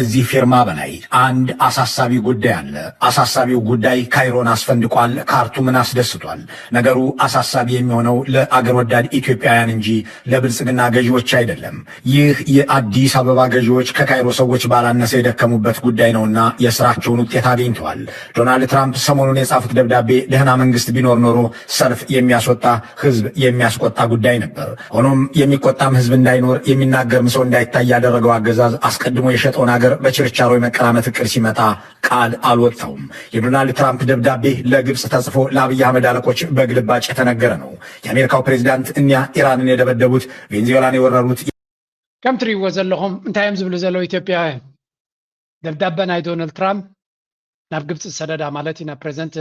እዚህ ፊርማ በላይ አንድ አሳሳቢ ጉዳይ አለ። አሳሳቢው ጉዳይ ካይሮን አስፈንድቋል፣ ካርቱምን አስደስቷል። ነገሩ አሳሳቢ የሚሆነው ለአገር ወዳድ ኢትዮጵያውያን እንጂ ለብልጽግና ገዢዎች አይደለም። ይህ የአዲስ አበባ ገዢዎች ከካይሮ ሰዎች ባላነሰ የደከሙበት ጉዳይ ነውና የስራቸውን ውጤት አግኝተዋል። ዶናልድ ትራምፕ ሰሞኑን የጻፉት ደብዳቤ ደህና መንግስት ቢኖር ኖሮ ሰልፍ የሚያስወጣ ህዝብ የሚያስቆጣ ጉዳይ ነበር። ሆኖም የሚቆጣም ህዝብ እንዳይኖር የሚናገርም ሰው እንዳይታይ ያደረገው አገዛዝ አስቀድሞ የሸጠውን አገር በችርቻሮ የመቀራመት እቅድ ሲመጣ ቃል አልወጣውም። የዶናልድ ትራምፕ ደብዳቤ ለግብጽ ተጽፎ ለአብይ አህመድ አለቆች በግልባጭ የተነገረ ነው። የአሜሪካው ፕሬዚዳንት እኒያ ኢራንን የደበደቡት ቬንዙዌላን የወረሩት ከም ትሪእዎ ዘለኹም እንታይ እዮም ዝብሉ ዘለዉ ኢትዮጵያውያን ደብዳቤ ናይ ዶናልድ ትራምፕ ናብ ግብጽ ዝሰደዳ ማለት እዩ ናብ ፕሬዚደንት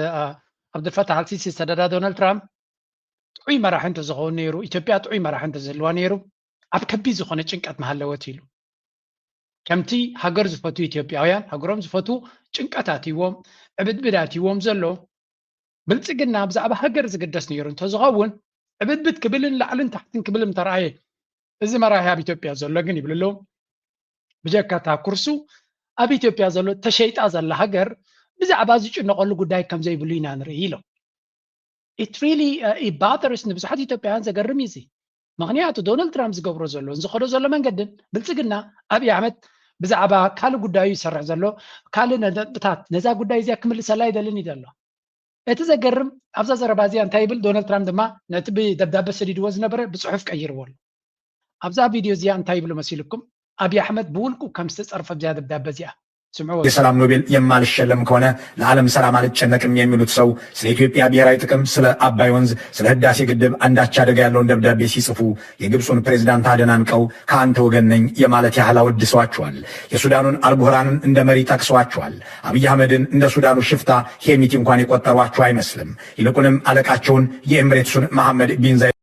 ዓብዱልፈታሕ አልሲሲ ዝሰደዳ ዶናልድ ትራምፕ ጥዑይ መራሒ እንተዝኸውን ነይሩ ኢትዮጵያ ጥዑይ መራሒ እንተዝህልዋ ነይሩ ኣብ ከቢድ ዝኾነ ጭንቀት መሃለወት ኢሉ ከምቲ ሃገር ዝፈቱ ኢትዮጵያውያን ሃገሮም ዝፈቱ ጭንቀታት ሂቦም ዕብድብዳት ሂቦም ዘሎ ብልጽግና ብዛዕባ ሃገር ዝግደስ ነይሩ እንተዝኸውን ዕብድብድ ክብልን ላዕልን ታሕትን ክብል እንተረኣየ እዚ መራሒ ኣብ ኢትዮጵያ ዘሎ ግን ይብሉ ኣለዉ ብጀካታ ኩርሱ ኣብ ኢትዮጵያ ዘሎ ተሸይጣ ዘላ ሃገር ብዛዕባ ዝጭነቐሉ ጉዳይ ከም ዘይብሉ ኢና ንርኢ ኢሎም it really bothers ንብዙሓት ኢትዮጵያውያን ዘገርም እዩ ምክንያቱ ዶናልድ ትራምፕ ዝገብሮ ዘሎ ዝኸዶ ዘሎ መንገድን ብልጽግና ኣብይ ኣሕመድ ብዛዕባ ካልእ ጉዳዩ ይሰርሕ ዘሎ ካልእ ነጥብታት ነዛ ጉዳይ እዚኣ ክምልሰላ ይደልን እዩ ዘሎ እቲ ዘገርም ኣብዛ ዘረባ እዚኣ እንታይ ይብል ዶናልድ ትራምፕ ድማ ነቲ ብደብዳቤ ሰዲድዎ ዝነበረ ብፅሑፍ ቀይርዎ ኣሎ ኣብዛ ቪድዮ እዚኣ እንታይ ይብሉ መሲልኩም ኣብይ ኣሕመድ ብውልቁ ከም ዝተፀርፈ ብዛ ደብዳቤ እዚኣ የሰላም ኖቤል የማልሸለም ከሆነ ለዓለም ሰላም አልጨነቅም የሚሉት ሰው ስለ ኢትዮጵያ ብሔራዊ ጥቅም፣ ስለ አባይ ወንዝ፣ ስለ ህዳሴ ግድብ አንዳች አደጋ ያለውን ደብዳቤ ሲጽፉ የግብፁን ፕሬዝዳንት አደናንቀው ከአንተ ወገን ነኝ የማለት ያህል አወድሰዋቸዋል። የሱዳኑን አልቡህራንን እንደ መሪ ጠቅሰዋቸዋል። አብይ አህመድን እንደ ሱዳኑ ሽፍታ ሄሚቲ እንኳን የቆጠሯቸው አይመስልም። ይልቁንም አለቃቸውን የኤምሬትሱን መሐመድ ቢን ዛይድ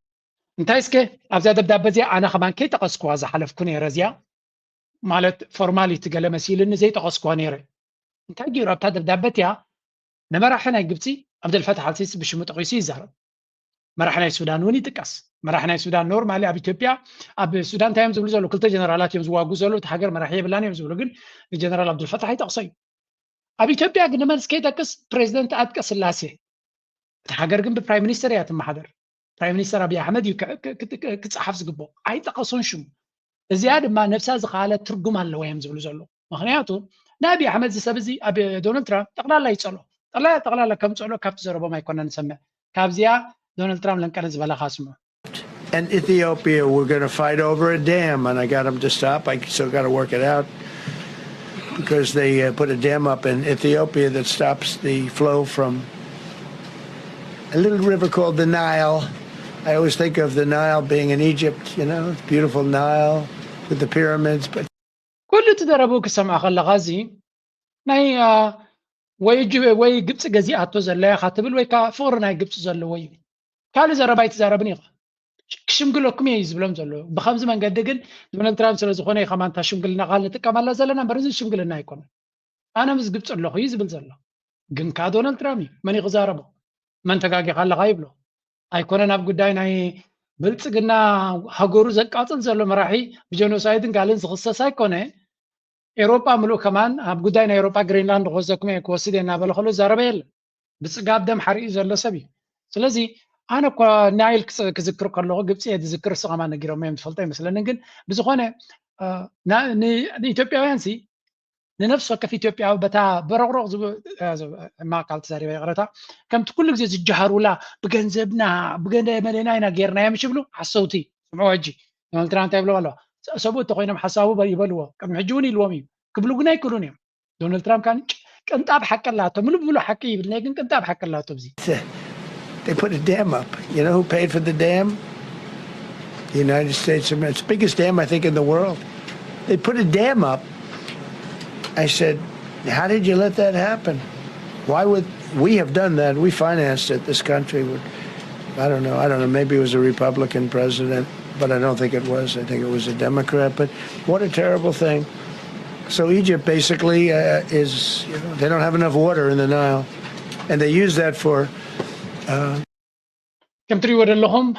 እንታይ እስከ ኣብዛ ደብዳቤ እዚኣ ኣነ ኸማን ከይጠቐስኩዋ ዝሓለፍኩ ነይረ እዚኣ ማለት ፎርማሊቲ ገለ መሲልን ዘይጠቐስኩዋ ነይረ እንታይ ገይሩ ኣብታ ደብዳቤ እቲኣ ንመራሒ ናይ ግብፂ ዓብደልፈታሕ አልሲሲ ብሽሙ ጠቒሱ ይዛረብ መራሒ ናይ ሱዳን እውን ይጥቀስ መራሒ ናይ ሱዳን ኖርማሊ ኣብ ኢትዮጵያ ኣብ ሱዳን እንታይ እዮም ዝብሉ ዘሎ ክልተ ጀነራላት እዮም ዝዋጉ ዘሎ እቲ ሃገር መራሒ የብላን እዮም ዝብሉ ግን ንጀነራል ዓብደልፈታሕ ይጠቕሶ እዩ ኣብ ኢትዮጵያ ግን ንመልስ ከይጠቅስ ፕሬዚደንት ኣጥቀ ስላሴ እቲ ሃገር ግን ብፕራይም ሚኒስተር እያ ትመሓደር ፕራይም ሚኒስተር ኣብይ ኣሕመድ እዩ ክፀሓፍ ዝግብኦ ኣይጠቐሶን ሽሙ እዚኣ ድማ ነፍሳ ዝኻለ ትርጉም ኣለዋ እዮም ዝብሉ ዘሎ ምክንያቱ ንኣብይ ኣሕመድ ዝሰብ እዚ ኣብ ዶናልድ ትራምፕ ጠቕላላ ይፀሎ ጠቕላላ ከም ፀሎ ካብቲ ዘረቦም ኣይኮነን ንሰምዕ ካብዚኣ ዶናልድ ትራምፕ ለንቀለ ዝበላኻ ስምዑ And Ethiopia, we're going to fight over a dam, and I got them to stop. I still got to work it out because they put a dam up in Ethiopia that stops the flow from a little river called the Nile. I always think of the Nile being in Egypt, you know, it's beautiful Nile with the pyramids. But كل تدربوا كسمع خلا غازي ناي ወይ ግብጽ ገዚኣቶ ዘላ ካትብል ወይ ካ ፍቅሪ ናይ ግብጽ ዘሎ ወይ ካል ዘረባይ ተዛረብኒ ክሽምግለኩም እዩ ዝብሎም ዘሎ ብኸምዚ መንገዲ ግን ዶናልድ ትራምፕ ስለ ዝኾነ ይኸማንታ ሽምግልና ቃል ንጥቀማላ ዘለና በርዚ ሽምግልና ኣይኮነ ኣነ ምስ ግብጽ ኣለኹ እዩ ዝብል ዘሎ ግን ካ ዶናልድ ትራምፕ መን ይዛረቦ መን ተጋጊ ካለኻ ይብሎ ኣይኮነ ናብ ጉዳይ ናይ ብልጽግና ሃገሩ ዘቃጽል ዘሎ መራሒ ብጀኖሳይድን ጋልን ዝኽሰስ ኣይኮነ ኤሮፓ ምሉእ ከማን ኣብ ጉዳይ ናይ ኤሮፓ ግሪንላንድ ክወስደኩም እየ ክወስድ እየ እናበለ ከሎ ዛረበ የለ ብፅጋብ ደም ሓሪኡ ዘሎ ሰብ እዩ ስለዚ ኣነ እኳ ናይል ክዝክር ከለኹ ግብፂ እየ ዝዝክር ስኸማ ነጊሮም እዮም ዝፈልጦ ይመስለኒ ግን ብዝኾነ ንኢትዮጵያውያን ሲ ንነፍሲ ወከፍ ኢትዮጵያዊ በታ በረቕሮቕ ማቃል ተዛሪበ ይቕረታ ከምቲ ኩሉ ግዜ ዝጀሃሩላ ብገንዘብና ብገንዘብ ኢና ጌርና እዮም ይብሉ ሓሰውቲ ስምዑ ሕጂ ዶናልድ ትራምፕ እንታይ ይብሎ ኣለዋ ሰብኡ እንተኮይኖም ሓሳቡ ይበልዎ ቅድሚ ሕጂ እውን ኢልዎም እዩ ክብሉ ግን ኣይክእሉን እዮም ዶናልድ ትራምፕ ካን ቅንጣብ ሓቂ ኣላቶ ምሉእ ብሙሉእ ሓቂ ይብል ናይ ግን ቅንጣብ ሓቂ ኣላቶ ብዚ they put a dam up. You know who paid for the dam? The United States. It's the biggest dam, I think, in the world. They put a dam up. I said, how did you let that happen? Why would we have done that? We financed it. This country would, I don't know. Maybe it was a Republican president, but I don't think it was. I think it was a Democrat. But what a terrible thing. So Egypt basically is, you know, they don't have enough water in the Nile. And they use that for... كم تري ولا لهم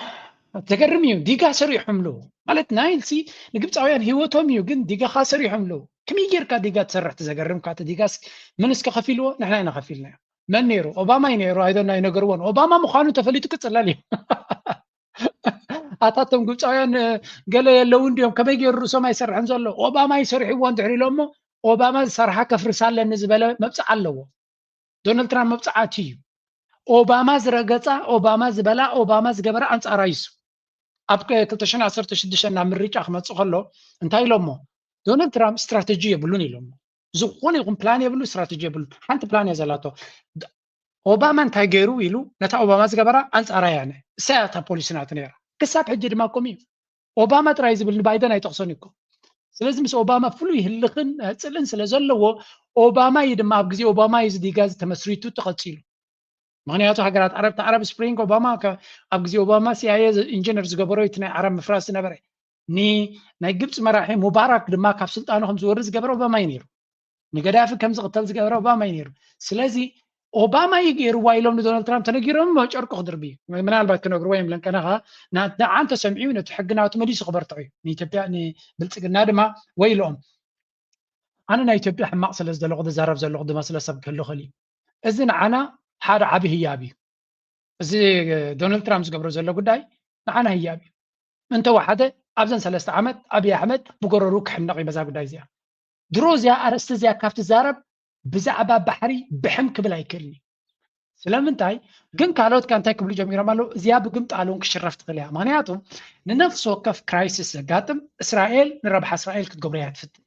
تكرم يو ديجا سري حملو مالت نايل سي نجيب صاويان هيوتهم يو جن ديجا خاسري حملو كم يجيركا ديغا تسرح تزغرم كات ديغاس من اسك خفيلو نحنا نخفيلنا من نيرو اوباما ينيرو ايدنا ينغرون اوباما مخانو تفليتو كتصلالي اتاتم غوصايان قال يلو انديوم كما يجيرو سما يسرحن زلو اوباما يسرحوا اندحري لهم اوباما سرحا كفرسال نزبله مبص علو دونالد ترامب مبصعاتي اوباما زرغصا اوباما زبلا اوباما زغبر انصارايس اب 2016 نا مريጫ خمص خلو انتاي لومو دونالد ترامب استراتيجيه بلون يلوم زخون يكون بلان يبلو استراتيجيه بلو حنت بلان يزلاتو اوباما انتاي غيرو يلو نتا اوباما زغبر انصارا يعني ساعه بوليسنات نيرا كسات حج دما كومي اوباما ترايز بل بايدن ايتقسونيكو ስለዚህ ምስ ኦባማ ፍሉ ይህልኽን ጽልን ስለዘለዎ ኦባማ ይድማ ኣብ ግዜ ኦባማ ይዝዲ ጋዝ ተመስሪቱ ተቐጺሉ ምክንያቱ ሃገራት ዓረብ ስፕሪንግ ኦባማ ኣብ ግዜ ኦባማ ሲአይኤ ኢንጂነር ዝገበሮ እቲ ናይ ዓረብ ምፍራስ ነበረ ኒ ናይ ግብጽ መራሒ ሙባራክ ድማ ካብ ስልጣኑ ከም ዝወርድ ዝገበረ ኦባማ ይነይሩ ንገዳፊ ከም ዝቕተል ዝገበረ ኦባማ ይነይሩ ስለዚ ኦባማ ይገይርዋ ኢሎም ዶናልድ ትራምፕ ተነጊሮም ጨርቁ ክድርቢ ምናልባት ክነግርዎ የምለን ከነኻ ንዓንተ ሰምዒው ነቲ ሕግናቱ መሊሱ ክበርትዑ ንኢትዮጵያ ንብልፅግና ድማ ወይ ኢሎም ኣነ ናይ ኢትዮጵያ ሕማቕ ስለ ዝደለኹ ዝዛረብ ዘለኹ ድማ ስለ ሰብ ክህሉ ኽእል እዩ እዚ ንዓና ሓደ ዓብዪ ህያብ እዩ እዚ ዶናልድ ትራምፕ ዝገብሮ ዘሎ ጉዳይ ንዓና ህያብ እዩ እንተወሓደ ኣብዘን 3 ዓመት ኣብዪ ኣሕመድ ብጎረሩ ክሕነቕ እዩ በዛ ጉዳይ እዚኣ ድሮ እዚኣ ኣርእስቲ እዚኣ ካብቲ ዛረብ ብዛዕባ ባሕሪ ብሕም ክብል ኣይክእልኒ ስለምንታይ ግን ካልኦት እንታይ ክብሉ ጀሚሮም ኣለዉ እዚኣ ብግምጣ ኣለውን ክሽረፍ ትኽእል እያ ምክንያቱ ንነፍሲ ወከፍ ክራይሲስ ዘጋጥም እስራኤል ንረብሓ እስራኤል ክትገብሮ እያ ትፍትን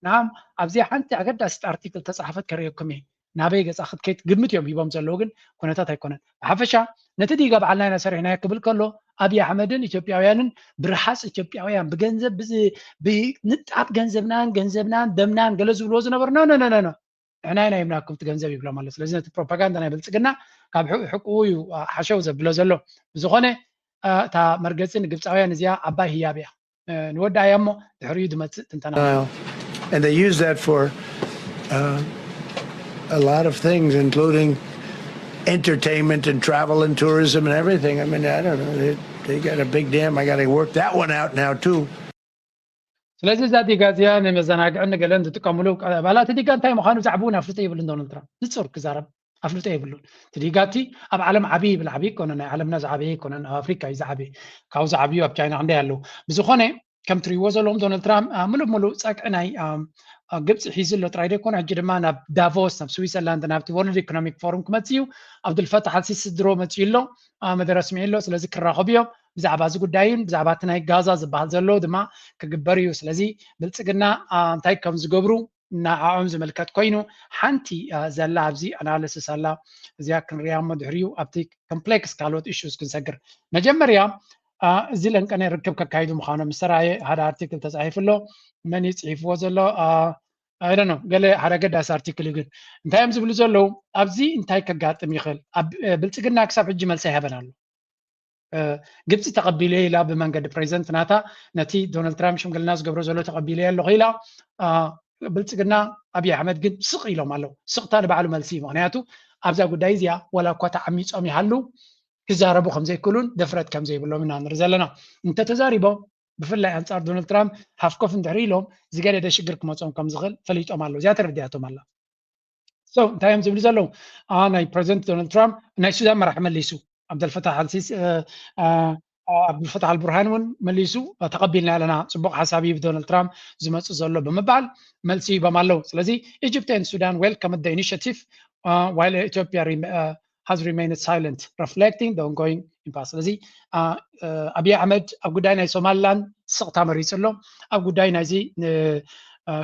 ናም ኣብዚኣ ሓንቲ ኣገዳሲት ኣርቲክል ተፃሓፈት ከርእየኩም እየ ናበይ ገፃ ክትከይድ ግምት እዮም ሂቦም ዘለዉ ግን ኩነታት ኣይኮነን ብሓፈሻ ነቲ ዲጋ በዓልና ኢና ሰሪሕና ክብል ከሎ ኣብዪ ኣሕመድን ኢትዮጵያውያንን ብርሓፅ ኢትዮጵያውያን ብገንዘብ ብንጣብ ገንዘብናን ደምናን ገለ ዝብልዎ ዝነበሩ ኖ ንሕና ኢና ይምናኩም እቲ ገንዘብ ይብሎም ኣሎ ስለዚ ነቲ ፕሮፓጋንዳ ናይ ብልፅግና ካብ ሕቁኡ እዩ ሓሸው ዘብሎ ዘሎ ብዝኾነ እታ መርገፂ ንግብፃውያን እዚኣ ዓባይ ህያብ እያ ንወዳ እያ እሞ ድሕሪኡ ድመፅእ ትንተና And they use that for a lot of things, including entertainment and travel and tourism and everything. I mean, I don't know. They got a big dam. I got to work that one out now too. ስለዚ እዛ ዲጋ እዚኣ ንመዘናግዕን ገለን ዝጥቀምሉ ኣባላት ዲጋ እንታይ ምዃኑ ዛዕቡን ኣፍልጦ የብሉን ዶናልድ ትራምፕ ንፁር ክዛረብ ኣፍልጦ የብሉን እቲ ዲጋቲ ኣብ ዓለም ዓብዪ ይብል ዓብዪ ይኮነን ናይ ዓለምና ዝዓበየ ይኮነን ኣብ ኣፍሪካ እዩ ዝዓበየ ካብኡ ዝዓብዩ ኣብ ቻይና ክንደይ ኣለዉ ብዝኾነ ከም ትሪእዎ ዘለዎም ዶናልድ ትራምፕ ሙሉእ ፀቅዒ ናይ ግብፂ ሒዙሎ ጥራይ ደይኮነ ሕጂ ድማ ናብ ዳቮስ ናብ ስዊዘርላንድ ናብቲ ወርልድ ኢኮኖሚክ ፎረም ክመፅእ እዩ ኣብዱልፈታሕ አልሲሲ ድሮ መፅኡ ኣሎ መደረ ስሚዑ ኣሎ ስለዚ ክራኸቡ እዮም ብዛዕባ እዚ ጉዳይን ብዛዕባ እቲ ናይ ጋዛ ዝበሃል ዘሎ ድማ ክግበር እዩ ስለዚ ብልፅግና እንታይ ከም ዝገብሩ ንዓኦም ዝምልከት ኮይኑ ሓንቲ ዘላ ኣብዚ ኣናሊሲስ ኣላ እዚኣ ክንሪኣ እሞ ድሕሪኡ ኣብቲ ኮምፕሌክስ ካልኦት ኢሹስ ክንሰግር መጀመርያ እዚ ለንቀነ ርክብ ከካይዱ ምዃኖም ዝተረኣየ ሓደ ኣርቲክል ተፃሒፉ ኣሎ መን ይፅሒፍዎ ዘሎ ኣይደኖ ገለ ሓደ ገዳሲ ኣርቲክል ግን እንታይ እዮም ዝብሉ ዘለዉ ኣብዚ እንታይ ከጋጥም ይኽእል ብልፅግና ክሳብ ሕጂ መልሲ ይሃበን ኣሎ ግብፂ ተቐቢለ ኢላ ብመንገዲ ፕሬዚደንት ናታ ነቲ ዶናልድ ትራምፕ ሽምግልና ዝገብሮ ዘሎ ተቐቢለ ኣለኹ ኢላ ብልፅግና ኣብዪ ኣሕመድ ግን ስቕ ኢሎም ኣለዉ ስቕታ ንባዕሉ መልሲ እዩ ምክንያቱ ኣብዛ ጉዳይ እዚኣ ወላ እኳ ተዓሚፆም ይሃልው ክዛረቡ ከም ዘይክእሉን ድፍረት ከም ዘይብሎም ኢና ንርኢ ዘለና እንተተዛሪቦም ብፍላይ ኣንጻር ዶናልድ ትራምፕ ሃፍኮፍ እንድሕሪ ኢሎም ዝገደደ ሽግር ክመፆም ከም ዝኽእል ፈሊጦም ኣለዉ እዚኣ ተረዲኣቶም ኣላ እንታይ እዮም ዝብሉ ዘለዉ ናይ ፕሬዚደንት ዶናልድ ትራምፕ ናይ ሱዳን መራሒ መሊሱ ዓብደልፈታሕ አልሲሲ ዓብዱልፈታሕ አልቡርሃን እውን መሊሱ ተቐቢልና ኣለና ፅቡቅ ሓሳብ እዩ ብዶናልድ ትራምፕ ዝመፅእ ዘሎ ብምባል መልሲ ይቦም ኣለዉ ስለዚ ኢጅፕት ኤንድ ሱዳን ዌልከም ደ ኢኒሽቲቭ ዋይል ኢትዮጵያ has remained silent, reflecting the ongoing impasse. ስለዚ ኣብዪ ኣሕመድ ኣብ ጉዳይ ናይ ሶማሊላንድ ስቕታ መሪፅ ኣሎ ኣብ ጉዳይ ናይዚ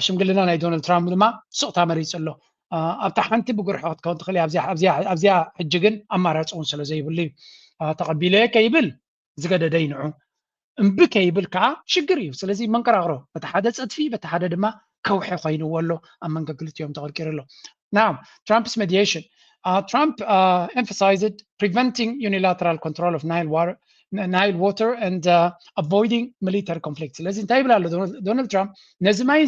ሽምግልና ናይ ዶናልድ ትራምፕ ድማ ስቕታ መሪፅ ኣሎ ኣብታ ሓንቲ ብጉርሒ ክትከውን ትኽእል ኣብዚኣ ሕጂ ግን ኣማራፂ እውን ስለ ዘይብሉ እዩ ተቐቢለ ከይብል ዝገደደ ይንዑ እምቢ ከይብል ከዓ ሽግር እዩ ስለዚ መንቀራቕሮ በቲ ሓደ ፀጥፊ በቲ ሓደ ድማ ከውሒ ኮይኑዎ ኣሎ ኣብ መንገዲ ክልቲኦም ተቐርቂሩ ኣሎ ናው ትራምፕስ ሜዲዬሽን Trump emphasized preventing unilateral control of Nile water and avoiding military conflicts. ስለዚ እንታይ ይብላ ኣሎ ዶናልድ ትራምፕ ነዚ ማይ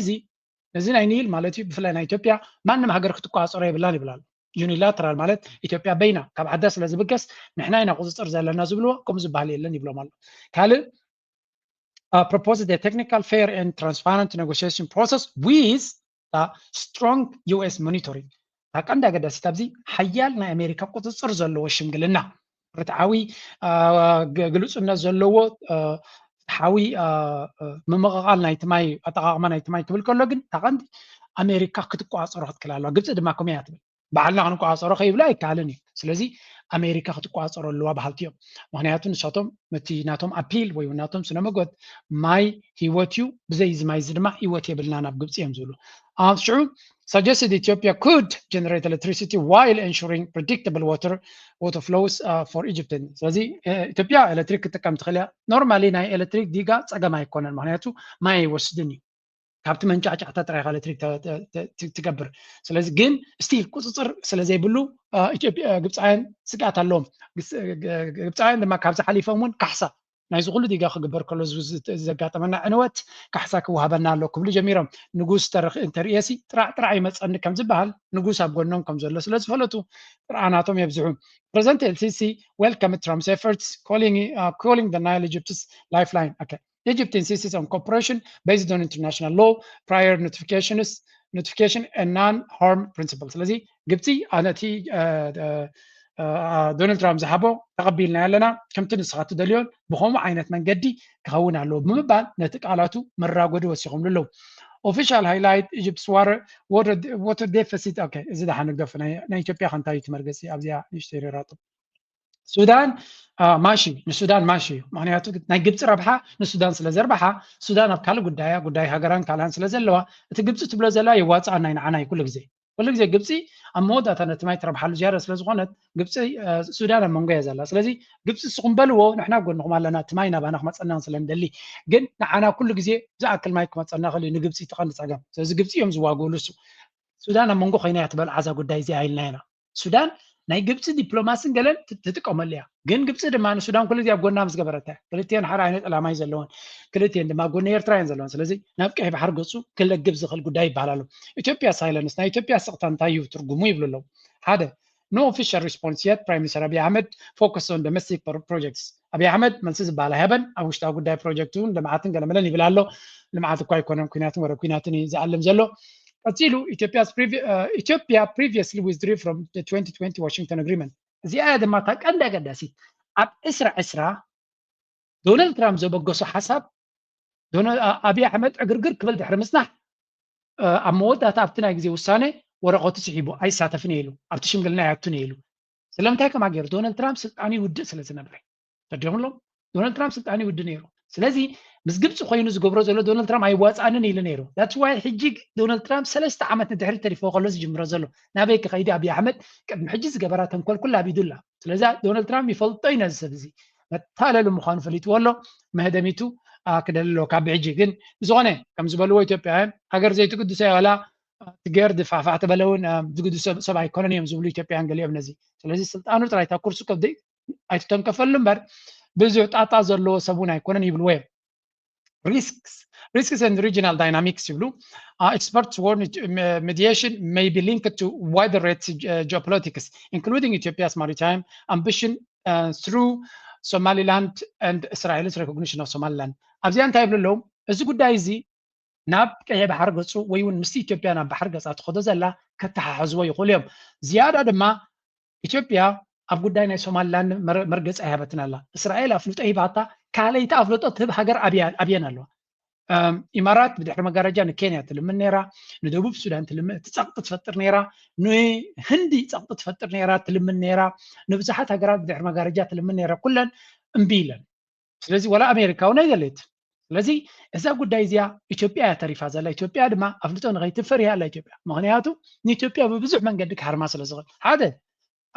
እዚ ናይ ኒል ማለት እዩ ብፍላይ ናይ ኢትዮጵያ ማንም ሃገር ክትቋፀሮ የብላን ይብላ ኣሎ ዩኒላተራል ማለት ኢትዮጵያ በይና ካብ ዓዳ ስለ ዝብገስ ንሕና ኢና ቁፅፅር ዘለና ዝብልዎ ከምኡ ዝበሃል የለን ይብሎም ኣሎ ካልእ proposed a technical, fair, and transparent negotiation process with strong US monitoring. ታቀንዳ ገዳሲ ታብዚ ሓያል ናይ ኣሜሪካ ቁፅፅር ዘለዎ ሽምግልና ርትዓዊ ግልጽነት ዘለዎ ሓዊ ምምቕቓል ናይቲ ማይ ኣጠቓቕማ ናይቲ ማይ ክብል ከሎ ግን ታቐንዲ ኣሜሪካ ክትቋፀሮ ክትክእል ኣለዋ ግብፂ ድማ ከመይ እያ ትብል ባዕልና ክንቋፀሮ ከይብላ ኣይከኣልን እዩ ስለዚ ኣሜሪካ ክትቋፀሮ ኣለዋ በሃልቲ እዮም ምክንያቱ ንሳቶም ነቲ ናቶም ኣፒል ወይ ናቶም ስነ መጎት ማይ ሂወት እዩ ብዘይ እዚ ማይ እዚ ድማ ሂወት የብልና ናብ ግብፂ እዮም ዝብሉ ሽዑ suggested Ethiopia could generate electricity while ensuring predictable water flows for Egypt. ስለዚ ኢትዮጵያ ኤሌክትሪክ ክትጥቀም ትኽእል እያ ኖርማሊ ናይ ኤሌክትሪክ ዲጋ ፀገም ኣይኮነን ምክንያቱ ማይ ይወስድን እዩ ካብቲ መንጫዕጫዕታ ጥራይካ ኤሌክትሪክ ትገብር ስለዚ ግን ስቲል ቁፅፅር ስለዘይብሉ ኢትዮጵያ ግብፃውያን ስጋት ኣለዎም ግብፃውያን ድማ ካብዚ ሓሊፎም እውን ካሕሳ ናይዚ ኩሉ ዲጋ ክግበር ከሎ ዘጋጠመና ዕንወት ካሕሳ ክወሃበና ኣሎ ክብሉ ጀሚሮም ንጉስ እንተርእየሲ ጥራዕ ይመፀኒ ከም ዝበሃል ንጉስ ኣብ ጎኖም ከም ዘሎ ስለ ዝፈለጡ ጥርዓናቶም የብዝሑ ፕሬዚደንት ኤልሲሲ welcomed Trump's efforts calling the Nile Egypt's lifeline. Okay. Egypt insists on cooperation based on international law, prior notification and non-harm principles. ስለዚ ግብፂ ኣነቲ ዶናልድ ትራምፕ ዝሃቦ ተቐቢልና ያለና ከምቲ ንስኻት ደልዮን ብኸምኡ ዓይነት መንገዲ ክኸውን ኣለዎ ብምባል ነቲ ቃላቱ መራጎዲ ወሲኾምሉ ኣለዉ official highlight Egypt's water deficit. Okay, እዚ ዳ ሓንገፍ ናይ ኢትዮጵያ ከንታይ ትመርገፂ ኣብዚያ ንሽተሪ ራጡ ሱዳን ማሺ ንሱዳን ማሺ ምክንያቱ ናይ ግብፂ ረብሓ ንሱዳን ስለ ዘርባሓ ሱዳን ኣብ ካልእ ጉዳይ ሃገራን ካልኣን ስለ ዘለዋ እቲ ግብፂ ትብሎ ዘላ ይዋፅኣ ናይ ንዓና ኩሉ ግዜ ግብፂ ኣብ መወዳእታ ነቲ ማይ ትረብሓሉ ዝያደ ስለ ዝኾነት ግብፂ ሱዳን ኣብ መንጎ እያ ዘላ ስለዚ ግብፂ ንስኹም በልዎ ንሕና ጎንኹም ኣለና እቲ ማይ ናባና ክመፀና ስለ ንደሊ ግን ንዓና ኩሉ ግዜ ዝኣክል ማይ ክመፀና ክእል ንግብፂ ትቐንዲ ፀገም ስለዚ ግብፂ እዮም ዝዋግእሉ እሱ ሱዳን ኣብ መንጎ ኮይና እያ ትበልዓ ዛ ጉዳይ እዚ ኣይልና ኢና ሱዳን ናይ ግብፂ ዲፕሎማሲን ገለን ትጥቀመሉ እያ ግን ግብፂ ድማ ንሱዳን ኩሉ ግዜ ኣብ ጎና ምስ ገበረታ ክልቲአን ሓደ ዓይነት ዕላማ እዩ ዘለወን ክልቲአን ድማ ጎኒ ኤርትራ እየን ዘለወን ስለዚ ናብ ቀይ ባሕር ገፁ ክለግብ ዝኽእል ጉዳይ ይበሃል ኣሎ ኢትዮጵያ ሳይለንስ ናይ ኢትዮጵያ ስቕታ እንታይ እዩ ትርጉሙ ይብሉ ኣለዉ ሓደ no official response yet prime minister Abiy Ahmed focused on domestic projects Abiy Ahmed መልሲ ዝበሃል ኣይሃበን ኣብ ውሽጣዊ ጉዳይ ፕሮጀክቱ ልምዓትን ገለመለን ይብል ኣሎ ልምዓት እኳ ኣይኮነን ኩናትን ወረ ኩናትን ዝዓልም ዘሎ ቀፂሉ Ethiopia previously withdrew from the 2020 Washington agreement. እዚኣ ድማ ታቀንዳ ገዳሲት ኣብ እስራ ዶናልድ ትራምፕ ዘበገሶ ሓሳብ ኣብይ ኣሕመድ ዕግርግር ክብል ድሕሪ ምጽናሕ ኣብ መወዳእታ ኣብቲ ናይ ግዜ ውሳኔ ወረቐቱ ስሒቡ ኣይሳተፍን ኢሉ ኣብቲ ሽምግልና ኣያቱን ኢሉ ስለምንታይ ከማ ገይሩ ዶናልድ ትራምፕ ስልጣኑ ይውድእ ስለ ዝነበረ ተደምሎም ዶናልድ ትራምፕ ስልጣኑ ይውድእ ነይሩ ስለዚ ምስ ግብፂ ኮይኑ ዝገብሮ ዘሎ ዶናልድ ትራምፕ ኣይዋፃንን ኢሉ ነይሩ that's why ሕጂ ዶናልድ ትራምፕ 3 ዓመት ንድሕሪ ተሪፎ ከሎ ዝጅምሮ ዘሎ ናበይ ከይዲ ኣብይ ኣሕመድ ቅድሚ ሕጂ ዝገበራ ተንኮል ኩላ ኣቢዱላ ስለዚ ዶናልድ ትራምፕ ይፈልጦ ኢና ዝሰብ እዚ መታለሉ ምዃኑ ፈሊጥዎ ኣሎ መህደሚቱ ክደልሎ ካብ ሕጂ ግን ዝኾነ ከም ዝበልዎ ኢትዮጵያውያን ሃገር ዘይትቅድሰ ወላ ትገር ድፋፋዕ ተበለውን ዝግድሰ ሰብ ኣይኮነን እዮም ዝብሉ ኢትዮጵያውያን ገሊኦም ነዚ ስለዚ ስልጣኑ ጥራይ ታኩርሱ ከብደ ኣይተንከፈሉ እምበር ብዙ ጣጣ ዘለዎ ሰቡን ኣይኮነን ይብልዎ እዮም risks and regional dynamics ይብሉ experts warn mediation may be linked to wider geopolitics including Ethiopia's maritime ambition through Somaliland and Israel's recognition of Somaliland ኣብዚያ እንታይ ይብሉ ኣለዉ እዚ ጉዳይ እዚ ናብ ቀይ ባሕር ገፁ ወይ እውን ምስ ኢትዮጵያ ናብ ባሕር ገፃ ትኸዶ ዘላ ከተሓሓዝዎ ይኽእሉ እዮም ዝያዳ ድማ ኢትዮጵያ ኣብ ጉዳይ ናይ ሶማሊላንድ መርገፂ ኣይሃበትን ኣላ እስራኤል ኣፍልጦ ሂባታ ካለይቲ ኣፍልጦ ትህብ ሃገር ኣብየን ኣለዋ ኢማራት ብድሕሪ መጋረጃ ንኬንያ ትልምን ነይራ ንደቡብ ሱዳን ፀቕጢ ትፈጥር ነይራ ንህንዲ ፀቕጢ ትፈጥር ነይራ ትልምን ነይራ ንብዙሓት ሃገራት ብድሕሪ መጋረጃ ትልምን ነይራ ኩለን እምቢ ኢለን ስለዚ ወላ ኣሜሪካ እውን ኣይደለየት ስለዚ እዛ ጉዳይ እዚኣ ኢትዮጵያ እያ ተሪፋ ዘላ ኢትዮጵያ ድማ ኣፍልጦ ንኸይትፈር እያ ኣላ ኢትዮጵያ ምክንያቱ ንኢትዮጵያ ብብዙሕ መንገዲ ክሃርማ ስለ ዝኽእል ሓደ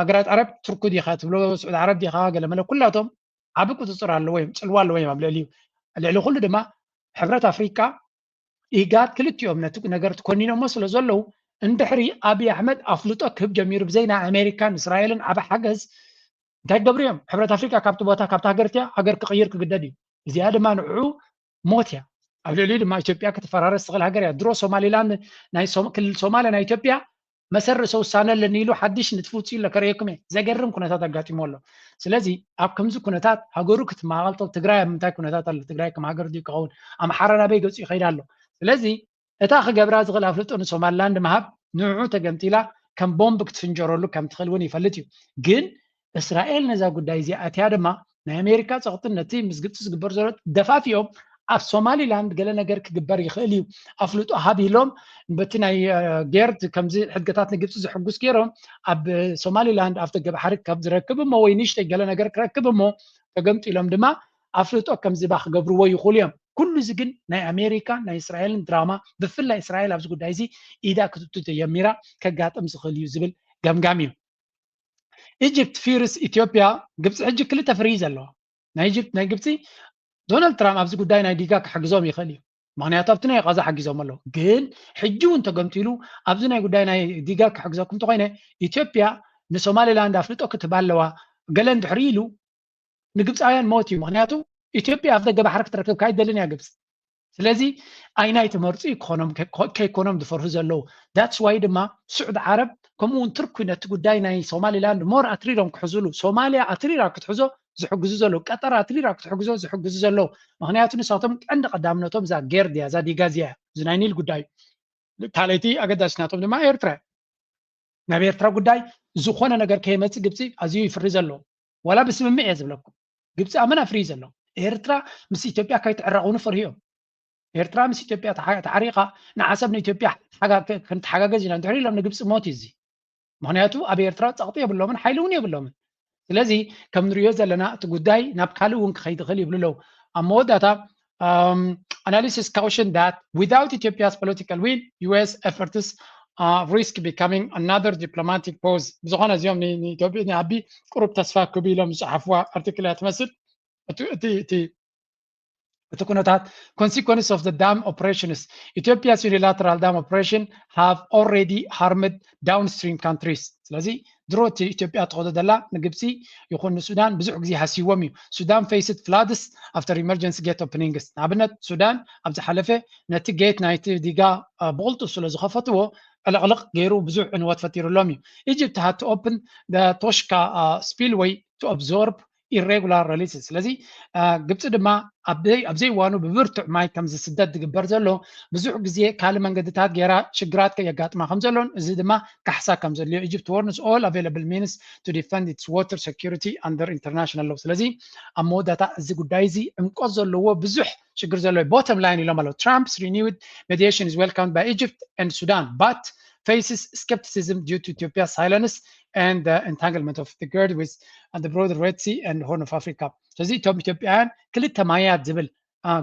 ሃገራት ዓረብ ቱርክ ዲኻ ትብሎ ስዑድ ዓረብ ዲኻ ገለመለ ኩላቶም ዓብ ቁፅፅር ኣለዎ እዮም ፅልዋ ኣለዎ እዮም ኣብ ልዕሊኡ ልዕሊ ኩሉ ድማ ሕብረት ኣፍሪካ ኢጋድ ክልቲኦም ነቲ ነገር ትኮኒኖሞ ስለ ዘለዉ እንድሕሪ ኣብይ ኣሕመድ ኣፍልጦ ክህብ ጀሚሩ ብዘይና ኣሜሪካን እስራኤልን ዓብ ሓገዝ እንታይ ገብሩ እዮም ሕብረት ኣፍሪካ ካብቲ ቦታ ካብቲ ሃገርትያ ሃገር ክቕይር ክግደድ እዩ እዚኣ ድማ ንዕኡ ሞት እያ ኣብ ልዕሊኡ ድማ ኢትዮጵያ ክትፈራረስ ትኽእል ሃገር እያ ድሮ ሶማሊላንድ ናይ ክልል ሶማልያ ናይ ኢትዮጵያ መሰረሰ ውሳነ ለኒሉ ሓድሽ ንትፉጽ ኢሉ ከረየኩም ዘገርም ኩነታት አጋጢሞ ኣሎ ስለዚ ኣብ ከምዚ ኩነታት ሃገሩ ክትማቐልጦ ትግራይ ኣብ ምንታይ ኩነታት ኣሎ ትግራይ ከም ሃገር ድዩ ከውን ኣምሓራ ናበይ ገጹ ይኸይድ ኣሎ ስለዚ እታ ክገብራ ዝኽእል ኣፍልጦ ንሶማሊላንድ መሃብ ንዑ ተገምቲላ ከም ቦምብ ክትፍንጀረሉ ከም ትኽእል እውን ይፈልጥ እዩ ግን እስራኤል ነዛ ጉዳይ እዚኣ እትያ ድማ ናይ ኣሜሪካ ፀቕጥን ነቲ ምስ ግብፂ ዝግበር ዘሎ ደፋፊኦም ኣብ ሶማሊላንድ ገለ ነገር ክግበር ይኽእል እዩ ኣፍልጦ ሃቢሎም በቲ ናይ ጌርድ ከምዚ ሕድገታት ንግብፂ ዝሕጉስ ገይሮም ኣብ ሶማሊላንድ ኣፍተ ገባሕሪ ካብ ዝረክብ እሞ ወይ ንእሽተይ ገለ ነገር ክረክብ እሞ ተገምጢሎም ድማ ኣፍልጦ ከምዚ ባ ክገብርዎ ይኽእሉ እዮም ኩሉ እዚ ግን ናይ ኣሜሪካ ናይ እስራኤልን ድራማ ብፍላይ እስራኤል ኣብዚ ጉዳይ እዚ ኢዳ ክትቱ ተየሚራ ከጋጥም ዝኽእል እዩ ዝብል ገምጋም እዩ ኢጅፕት ፊርስ ኢትዮጵያ ግብፂ ሕጂ ክልተ ፍሪ ዘለዋ ናይ ኢጅፕት ናይ ግብፂ ዶናልድ ትራምፕ ኣብዚ ጉዳይ ናይ ዲጋ ክሕግዞም ይኽእል እዩ ምክንያቱ ኣብቲ ናይ ቀዛ ሓጊዞም ኣለዉ ግን ሕጂ እውን ተገምቲሉ ኣብዚ ናይ ጉዳይ ናይ ዲጋ ክሕግዘኩም እንተኮይነ ኢትዮጵያ ንሶማሊላንድ ኣፍልጦ ክትባ ኣለዋ ገለ እንድሕሪ ኢሉ ንግብፃውያን ሞት እዩ ምክንያቱ ኢትዮጵያ ኣብ ደገ ባሕሪ ክትረክብ ካይደልን እያ ግብፂ ስለዚ ኣይናይ ትመርፁ ከይኮኖም ዝፈርሑ ዘለዉ ዳትስ ዋይ ድማ ስዑድ ዓረብ ከምኡውን ትርኪ ነቲ ጉዳይ ናይ ሶማሊላንድ ሞር ኣትሪሮም ክሕዝሉ ሶማልያ ኣትሪራ ክትሕዞ ዝሕግዙ ዘለዉ ቀጠር ኣትሪራ ክትሕግዞ ዝሕግዙ ዘለዉ ምክንያቱ ንሳቶም ቀንዲ ቀዳምነቶም እዛ ጌርድ እያ እዛ ዲጋ እዚኣ እዚ ናይ ኒል ጉዳይ ካልአይቲ ኣገዳሲናቶም ድማ ኤርትራ ናብ ኤርትራ ጉዳይ ዝኾነ ነገር ከይመፅእ ግብፂ ኣዝዩ ይፍሪ ዘሎ ወላ ብስምምዕ እየ ዝብለኩም ግብፂ ኣመና ፍሪ ዘሎ ኤርትራ ምስ ኢትዮጵያ ከይትዕረቑኑ ፈርሂዮም ኤርትራ ምስ ኢትዮጵያ ተዓሪቓ ንዓሰብ ንኢትዮጵያ ክንተሓጋገዝ ኢና እንድሕሪ ኢሎም ንግብፂ ሞት እዩ እዚ ምክንያቱ ኣብ ኤርትራ ፀቕጢ የብሎምን ሓይሊ እውን የብሎምን ስለዚ ከም ንሪኦ ዘለና እቲ ጉዳይ ናብ ካልእ እውን ክኸይድ ይኽእል ይብሉ ኣለዉ ኣብ መወዳእታ analysis caution that without Ethiopia's political will US efforts risk becoming another diplomatic pause ብዝኾነ እዚኦም ንኢትዮጵያ ንዓቢ ቁሩብ ተስፋ ክብ ኢሎም ዝፅሓፍዋ ኣርቲክል እያ ትመስል እቲ ኩነታት consequences of the dam operations Ethiopia's unilateral dam operation have already harmed downstream countries ስለዚ ድሮ እቲ ኢትዮጵያ ትኸዶ ዘላ ንግብፂ ይኹን ንሱዳን ብዙሕ ግዜ ሃሲዎም እዩ ሱዳን faced floods after emergency gate openings ንኣብነት ሱዳን ኣብ ዝሓለፈ ነቲ ጌት ናይቲ ዲጋ ብቕልጡፍ ስለ ዝኸፈትዎ ቅልቅልቅ ገይሩ ብዙሕ ዕንወት ፈጢሩሎም እዩ Egypt had to open the Toshka spillway to absorb irregular releases ስለዚ ግብፂ ድማ ኣብዘይ ዋኑ ብብርቱዕ ማይ ከም ዝስደድ ዝግበር ዘሎ ብዙሕ ግዜ ካልእ መንገድታት ገይራ ሽግራት ከየጋጥማ ከም ዘሎን እዚ ድማ ካሕሳ ከም ዘድልዮ Egypt warns all available means to defend its water security under international law ስለዚ ኣብ መወዳእታ እዚ ጉዳይ እዚ ዕምቆት ዘለዎ ብዙሕ ሽግር ዘለዎ bottom line ኢሎም ኣለዉ Trump's renewed mediation is welcomed by Egypt and Sudan but faces skepticism due to Ethiopia's silence and the entanglement of the GERD with the broader Red Sea and Horn of Africa. ስለዚ እቶም ኢትዮጵያውያን ክልተ ማያት ዝብል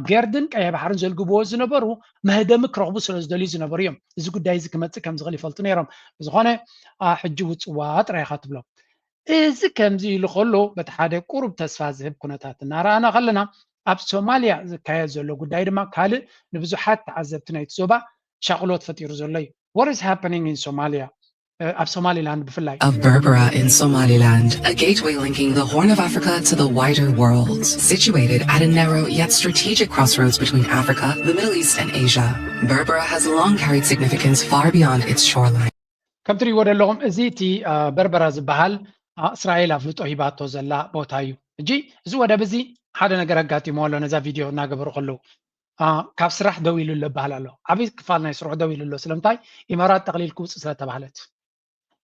ጌርድን ቀይ ባሕርን ዘልግብዎ ዝነበሩ መህደሚ ክረኽቡ ስለ ዝደልዩ ዝነበሩ እዮም እዚ ጉዳይ እዚ ክመፅእ ከም ዝኽእል ይፈልጡ ነይሮም ዝኾነ ሕጂ ውፅዋ ጥራይካ ትብሎም እዚ ከምዚ ኢሉ ከሎ በቲ ሓደ ቁሩብ ተስፋ ዝህብ ኩነታት እናረኣና ከለና ኣብ ሶማልያ ዝካየድ ዘሎ ጉዳይ ድማ ካልእ ንብዙሓት ተዓዘብቲ ናይቲ ዞባ ሻቅሎት ፈጢሩ ዘሎ እዩ What is happening in Somalia? Of Somaliland befalai. Of Berbera in Somaliland, a gateway linking the Horn of Africa to the wider world, situated at a narrow yet strategic crossroads between Africa, the Middle East and Asia. Berbera has long carried significance far beyond its shoreline. Come to what alone is it Berbera ዝበሃል እስራኤል ኣፍልጦ ሂባቶ ዘላ ቦታ እዩ እጂ እዚ ወደ በዚ ሓደ ነገር ኣጋጢሞ ኣሎ ነዛ ቪድዮ እናገበሩ ከለዉ ካብ ስራሕ ደው ኢሉ ዝበሃል ኣሎ ዓበይ ክፋል ናይ ስራሕ ደው ኢሉ ኣሎ ስለምንታይ ኢማራት ጠቕሊል ክውፅእ ስለተባሃለት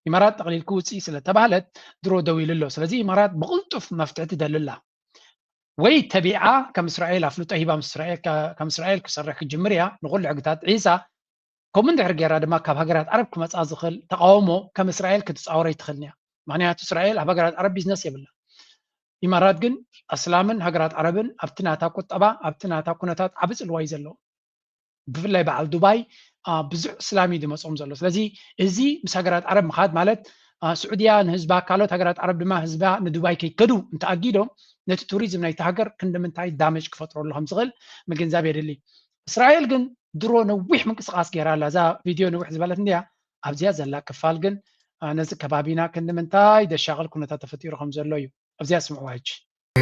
ኢማራት ጠቕሊል ክውፅእ ስለተባሃለት ድሮ ደው ኢሉ ኣሎ ስለዚ ኢማራት ብቕልጡፍ መፍትሒ ትደልላ ወይ ተቢዓ ከም እስራኤል ኣፍልጦ ሂባ ከም እስራኤል ክሰርሕ ክጅምር እያ ንኩሉ ሕግታት ዒሳ ከምኡ እንድሕር ጌራ ድማ ካብ ሃገራት ዓረብ ክመፃ ዝኽእል ተቃውሞ ከም እስራኤል ክትፃወረ ይትኽእልኒ እያ ምክንያቱ እስራኤል ኣብ ሃገራት ዓረብ ቢዝነስ የብላ ኢማራት ግን እስላምን ሃገራት ዓረብን ኣብቲ ናታ ቁጠባ ኣብቲ ናታ ኩነታት ዓብ ፅልዋ እዩ ዘለዎ ብፍላይ በዓል ዱባይ ብዙሕ እስላሚ ድመፆም ዘሎ ስለዚ እዚ ምስ ሃገራት ዓረብ ምኻድ ማለት ስዑድያ ንህዝባ ካልኦት ሃገራት ዓረብ ድማ ህዝባ ንዱባይ ከይከዱ እንተኣጊዶም ነቲ ቱሪዝም ናይቲ ሃገር ክንደምንታይ ዳሜጅ ክፈጥረሉ ከም ዝኽእል ምግንዛብ የድሊ እስራኤል ግን ድሮ ነዊሕ ምንቅስቃስ ገይራ ኣላ እዛ ቪድዮ ነዊሕ ዝበለት እንድያ ኣብዚያ ዘላ ክፋል ግን ነዚ ከባቢና ክንደምንታይ ደሻቕል ኩነታት ተፈጢሩ ከም ዘሎ እዩ ኣብዚያ ስምዕዋ ሕጂ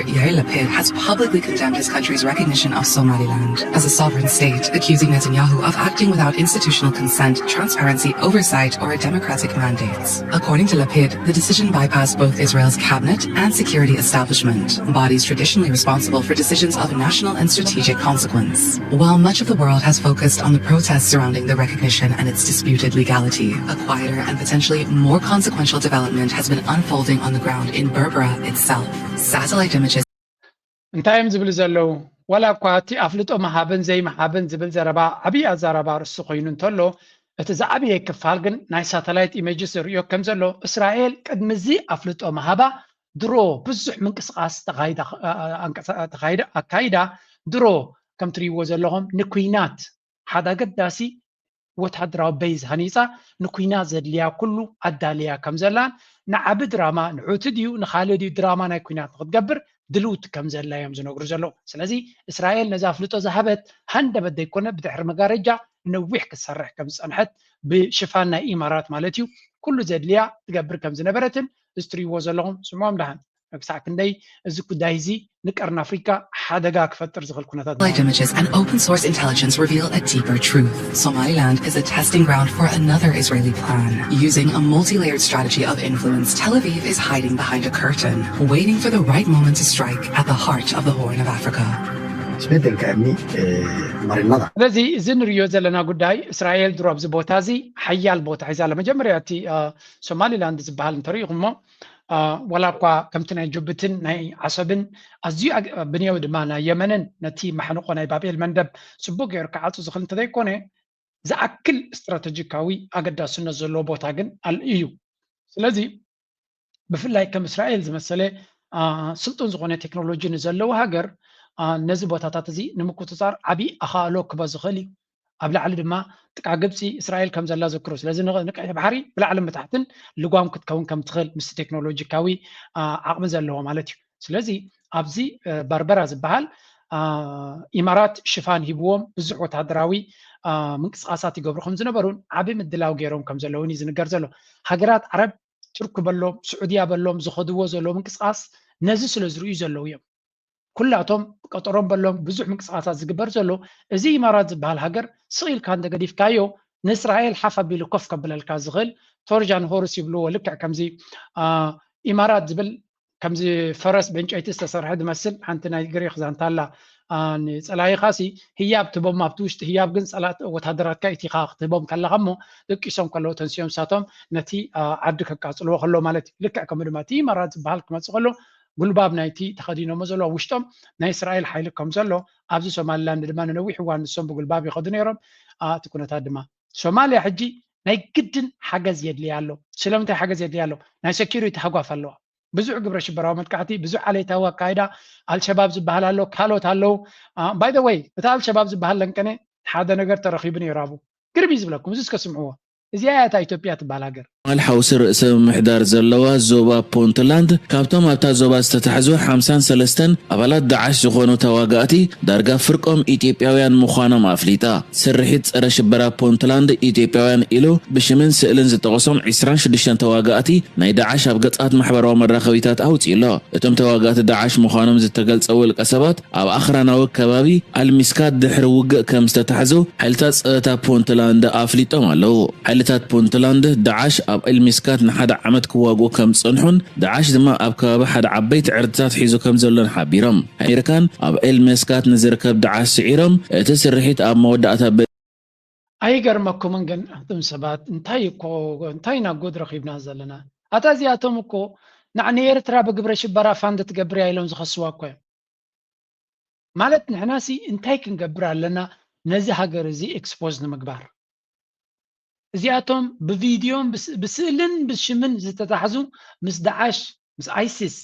Yair Lapid has publicly condemned his country's recognition of Somaliland as a sovereign state, accusing Netanyahu of acting without institutional consent, transparency, oversight, or democratic mandates. According to Lapid, the decision bypassed both Israel's cabinet and security establishment, bodies traditionally responsible for decisions of national and strategic consequence. While much of the world has focused on the protests surrounding the recognition and its disputed legality, a quieter and potentially more consequential development has been unfolding on the ground in Berbera itself. Satellite images እንታይም ዝብል ዘለው ወላ እኳ እቲ ኣፍልጦ መሃብን ዘይመሃብን ዝብል ዘረባ ዓብዪ ኣዛረባ ርእሱ ኮይኑ እንተሎ እቲ ዝዓብየ ክፋል ግን ናይ ሳተላይት ኢሜጅስ ዝርዮ ከም ዘሎ እስራኤል ቅድሚ እዚ ኣፍልጦ መሃባ ድሮ ብዙሕ ምንቅስቃስ ኣካይዳ ድሮ ከም ትሪእዎ ዘለኹም ንኩናት ሓደ ኣገዳሲ ወታደራዊ ቤዝ ሃኒፃ ንኩናት ዘድልያ ኩሉ ኣዳልያ ከም ዘላን ንዓቢ ድራማ ንዑቲ ድዩ ንኻልእ ድዩ ድራማ ናይ ኩናት ክትገብር ድልውት ከም ዘላ እዮም ዝነግሩ ዘለዉ ስለዚ እስራኤል ነዚ ኣፍልጦ ዝሃበት ሃንደበት ዘይኮነ ብድሕሪ መጋረጃ ነዊሕ ክሰርሕ ከም ዝፀንሐት ብሽፋን ናይ ኢማራት ማለት እዩ ኩሉ ዘድልያ ትገብር ከም ዝነበረትን እዚ ትሪእዎ ዘለኹም ስምዖም ዳሃን ክሳዕ ክንደይ እዚ ጉዳይ እዚ ንቀርኒ ኣፍሪካ ሓደጋ ክፈጥር ዝኽእል ኩነታት Satellite images and open source intelligence reveal a deeper truth. Somaliland is a testing ground for another Israeli plan. Using a multi-layered strategy of influence, Tel Aviv is hiding behind a curtain, waiting for the right moment to strike at the heart of the Horn of Africa. ስለዚ እዚ ንሪኦ ዘለና ጉዳይ እስራኤል ድሮ ኣብዚ ቦታ እዚ ሓያል ቦታ ሒዛ ለመጀመርያ እቲ ሶማሊላንድ ዝበሃል እንተሪኢኹሞ ወላ እኳ ከምቲ ናይ ጅቡትን ናይ ዓሰብን ኣዝዩ ብንየው ድማ ናይ የመንን ነቲ ማሕንቆ ናይ ባቤል መንደብ ፅቡቅ ገይሩ ክዓፁ ዝኽእል እንተዘይኮነ ዝኣክል ስትራቴጂካዊ ኣገዳስነት ዘለዎ ቦታ ግን እዩ ስለዚ ብፍላይ ከም እስራኤል ዝመሰለ ስልጡን ዝኾነ ቴክኖሎጂ ንዘለዎ ሃገር ነዚ ቦታታት እዚ ንምቁፅፃር ዓብዪ ኣኻእሎ ክበዝ ዝኽእል እዩ ኣብ ላዕሊ ድማ ጥቃ ግብፂ እስራኤል ከም ዘላ ዘክሮ ስለዚ ንቀይሕ ባሕሪ ብላዕሊ ምታሕትን ልጓም ክትከውን ከም ትኽእል ምስ ቴክኖሎጂካዊ ዓቕሚ ዘለዎ ማለት እዩ ስለዚ ኣብዚ በርበራ ዝበሃል ኢማራት ሽፋን ሂብዎም ብዙሕ ወታደራዊ ምንቅስቃሳት ይገብሩ ከም ዝነበሩን ዓብዪ ምድላው ገይሮም ከም ዘለውን እዩ ዝንገር ዘሎ ሃገራት ዓረብ ቱርክ በሎም ስዑድያ በሎም ዝኸድዎ ዘለዎ ምንቅስቃስ ነዚ ስለ ዝርዩ ዘለው እዮም ኩላቶም ቀጠሮም በሎም ብዙሕ ምንቅስቃሳት ዝግበር ዘሎ እዚ ኢማራት ዝበሃል ሃገር ስኢልካ እንደገዲፍካዮ ንእስራኤል ሓፍ ኣቢሉ ኮፍ ከብለልካ ዝኽእል ቶርጃን ሆርስ ይብልዎ ልክዕ ከምዚ ኢማራት ዝብል ከምዚ ፈረስ ብዕንጨይቲ ዝተሰርሐ ዝመስል ሓንቲ ናይ ግሪክ ዛንታ ኣላ ንፀላኢኻሲ ህያብ ትቦም ኣብቲ ውሽጢ ህያብ ግን ፀላት ወታደራትካ ኢቲኻ ክትቦም ከለኻ እሞ ደቂሶም ከለዉ ተንስዮም ሳቶም ነቲ ዓዲ ከቃፅልዎ ከሎ ማለት እዩ ልክዕ ከምኡ ድማ እቲ ኢማራት ዝበሃል ክመፅእ ከሎ ጉልባብ ናይቲ ተኸዲኖሞ ዘሎ ውሽጦም ናይ እስራኤል ሓይሊ ከም ዘሎ ኣብዚ ሶማሊላንድ ድማ ንነዊሕ እዋን ንሶም ብጉልባብ ይኸዱ ነይሮም እቲ ኩነታት ድማ ሶማልያ ሕጂ ናይ ግድን ሓገዝ የድልያ ኣሎ ስለምንታይ ሓገዝ የድልያ ኣሎ ናይ ሴኪሪቲ ሃጓፍ ኣለዋ ብዙሕ ግብረ ሽበራዊ መጥቃዕቲ ብዙሕ ዓሌታዊ ኣካይዳ አልሸባብ ዝበሃል ኣሎ ካልኦት ኣለው ባይ ዘ ወይ እቲ አልሸባብ ዝበሃል ለንቀነ ሓደ ነገር ተረኺቡ ነይሩ ኣብኡ ግርቢ ዝብለኩም እዚ እስከስምዕዎ እዚኣ እታ ኢትዮጵያ ትበሃል ሃገር الحوس رئيس محدار زلوا زوبا بونتلاند كابتوم أبتا زوبا استتحزو 53 أبلاد داعش زخونو تواقاتي دارقا فرقهم إيتيبياويان مخانم أفليتا سرحيت رشبرا بونتلاند إيتيبياويان إلو بشمن سئلن زتغسوم 26 تواقاتي ناي داعش أبقات محبر ومراخويتات أوت إلا اتم تواقات داعش مخانم زتقلت أول قسبات أو آخرنا وكبابي المسكات دحر وقع كم استتحزو حلتات تا بونتلاند أفليتا مالو حلتات بونتلاند داعش أب المسكات نحد عمد كواغو كم صنحون داعش دما أب كباب حد عبيت عرضات حيزو كم زلن حبيرم حيركان أب المسكات نزركب داعش سعيرم تسرحيت أب مودعتا ኣይገርመኩም ግን እቶም ሰባት እንታይ ናጎድ ረኺብና ዘለና ኣታ እዚኣቶም እኮ ንዓኒ ኤርትራ ብግብረ ሽበራ ፋንድ ትገብር ኢሎም ዝኸስዋ እኮ ማለት ንሕናሲ እንታይ ክንገብር ኣለና ነዚ ሃገር እዚ ኤክስፖዝ ንምግባር እዚኣቶም ብቪድዮም ብስእልን ብሽምን ዝተታሕዙ ምስ ዳዓሽ ምስ ኣይሲስ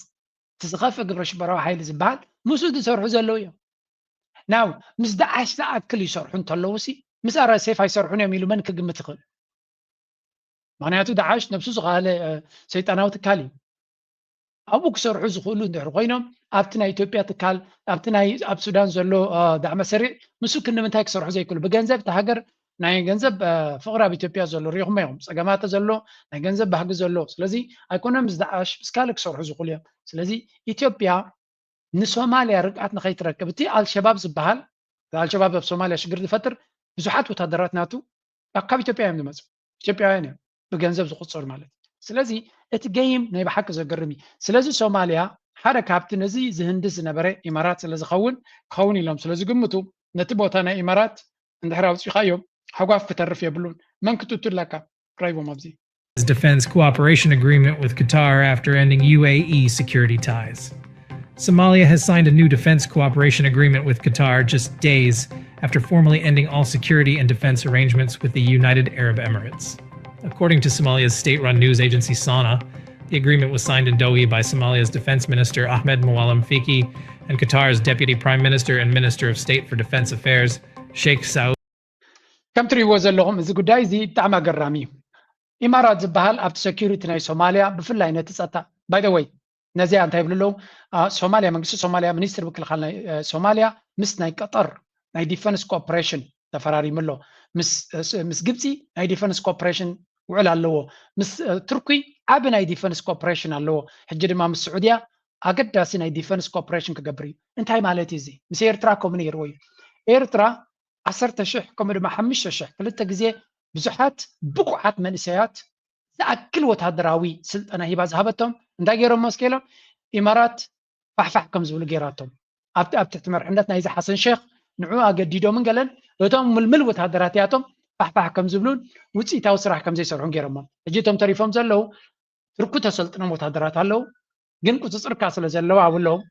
ትዝኸፈ ግብረ ሽበራዊ ሓይሊ ዝበሃል ምስኡ ዝሰርሑ ዘለው እዮም ናው ምስ ዳዓሽ ዝኣክል ይሰርሑ እንተለውሲ ምስ RSF ኣይሰርሑን እዮም ኢሉ መን ክግምት ይኽእል ምክንያቱ ዳዓሽ ነብሱ ዝኻለ ሰይጣናዊ ትካል እዩ ኣብኡ ክሰርሑ ዝኽእሉ እንድሕር ኮይኖም ኣብቲ ናይ ኢትዮጵያ ትካል ኣብቲ ናይ ኣብ ሱዳን ዘሎ ዳዕመ ሰሪዕ ምስኡ ክንምንታይ ክሰርሑ ዘይክእሉ ብገንዘብ እቲ ሃገር ናይ ገንዘብ ፍቅሪ ኣብ ኢትዮጵያ ዘሎ ሪኢኹም እዮም ፀገማት ዘሎ ናይ ገንዘብ ባህጊ ዘሎ ስለዚ ኣይኮነም ምስ ዳዓሽ ምስ ካልእ ክሰርሑ ዝኽእሉ እዮም ስለዚ ኢትዮጵያ ንሶማልያ ርግኣት ንኸይትረክብ እቲ አልሸባብ ዝበሃል አልሸባብ ኣብ ሶማልያ ሽግር ዝፈጥር ብዙሓት ወታደራት ናቱ ካብ ኢትዮጵያ እዮም ዝመፁ ኢትዮጵያውያን እዮም ብገንዘብ ዝቁፀሩ ማለት ስለዚ እቲ ገይም ናይ ብሓቂ ዘገርም እዩ ስለዚ ሶማልያ ሓደ ካብቲ ነዚ ዝህንድስ ዝነበረ ኢማራት ስለ ዝኸውን ክኸውን ኢሎም ስለ ዝግምቱ ነቲ ቦታ ናይ ኢማራት እንድሕር ኣውፂኻዮም ሓጓፍ ክተርፍ የብሉን መን ክትትለካ ቅራይቦም ኣብዚ Defense cooperation agreement with Qatar after ending UAE security ties. Somalia has signed a new defense cooperation agreement with Qatar just days after formally ending all security and defense arrangements with the United Arab Emirates. According to Somalia's state-run news agency SANA, the agreement was signed in Doha by Somalia's Defense Minister Ahmed Mualim Fiki and Qatar's Deputy Prime Minister and Minister of State for Defense Affairs, Sheikh Saud. ከም ትሪእዎ ዘለኹም እዚ ጉዳይ እዚ ብጣዕሚ ኣገራሚ እዩ ኢማራት ዝበሃል ኣብቲ ሴኪሪቲ ናይ ሶማልያ ብፍላይ ነቲ ፀጥታ ባይ ዘ ወይ ነዚያ እንታይ ይብልለው ሶማልያ መንግስቲ ሶማልያ ሚኒስትር ምክልኻል ናይ ሶማልያ ምስ ናይ ቀጠር ናይ ዲፈንስ ኮኦፐሬሽን ተፈራሪሙሎ ምስ ግብፂ ናይ ዲፈንስ ኮኦፐሬሽን ውዕል ኣለዎ ምስ ቱርኪ ዓብ ናይ ዲፈንስ ኮኦፐሬሽን ኣለዎ ሕጂ ድማ ምስ ስዑድያ ኣገዳሲ ናይ ዲፈንስ ኮኦፐሬሽን ክገብር እዩ እንታይ ማለት እዩ እዚ ምስ ኤርትራ ከምኡ ነይርዎ እዩ ኤርትራ 10,000 ከምኡ ድማ 5,000 ክልተ ግዜ ብዙሓት ብቁዓት መንእሰያት ዝኣክል ወታደራዊ ስልጠና ሂባ ዝሃበቶም እንታይ ገይሮም መስከሎም ኢማራት ፋሕፋሕ ከም ዝብሉ ገይራቶም ኣብ ትሕቲ መርሕነት ናይዚ ሓሰን ሼክ ንዑ ኣገዲዶምን ገለን እቶም ምልምል ወታደራት ያቶም ፋሕፋሕ ከም ዝብሉን ውፅኢታዊ ስራሕ ከም ዘይሰርሑን ገይሮሞም ሕጂ እቶም ተሪፎም ዘለው ትርኩ ተሰልጥኖም ወታደራት ኣለው ግን ቁፅፅርካ ስለ ዘለዎ ኣብለዎም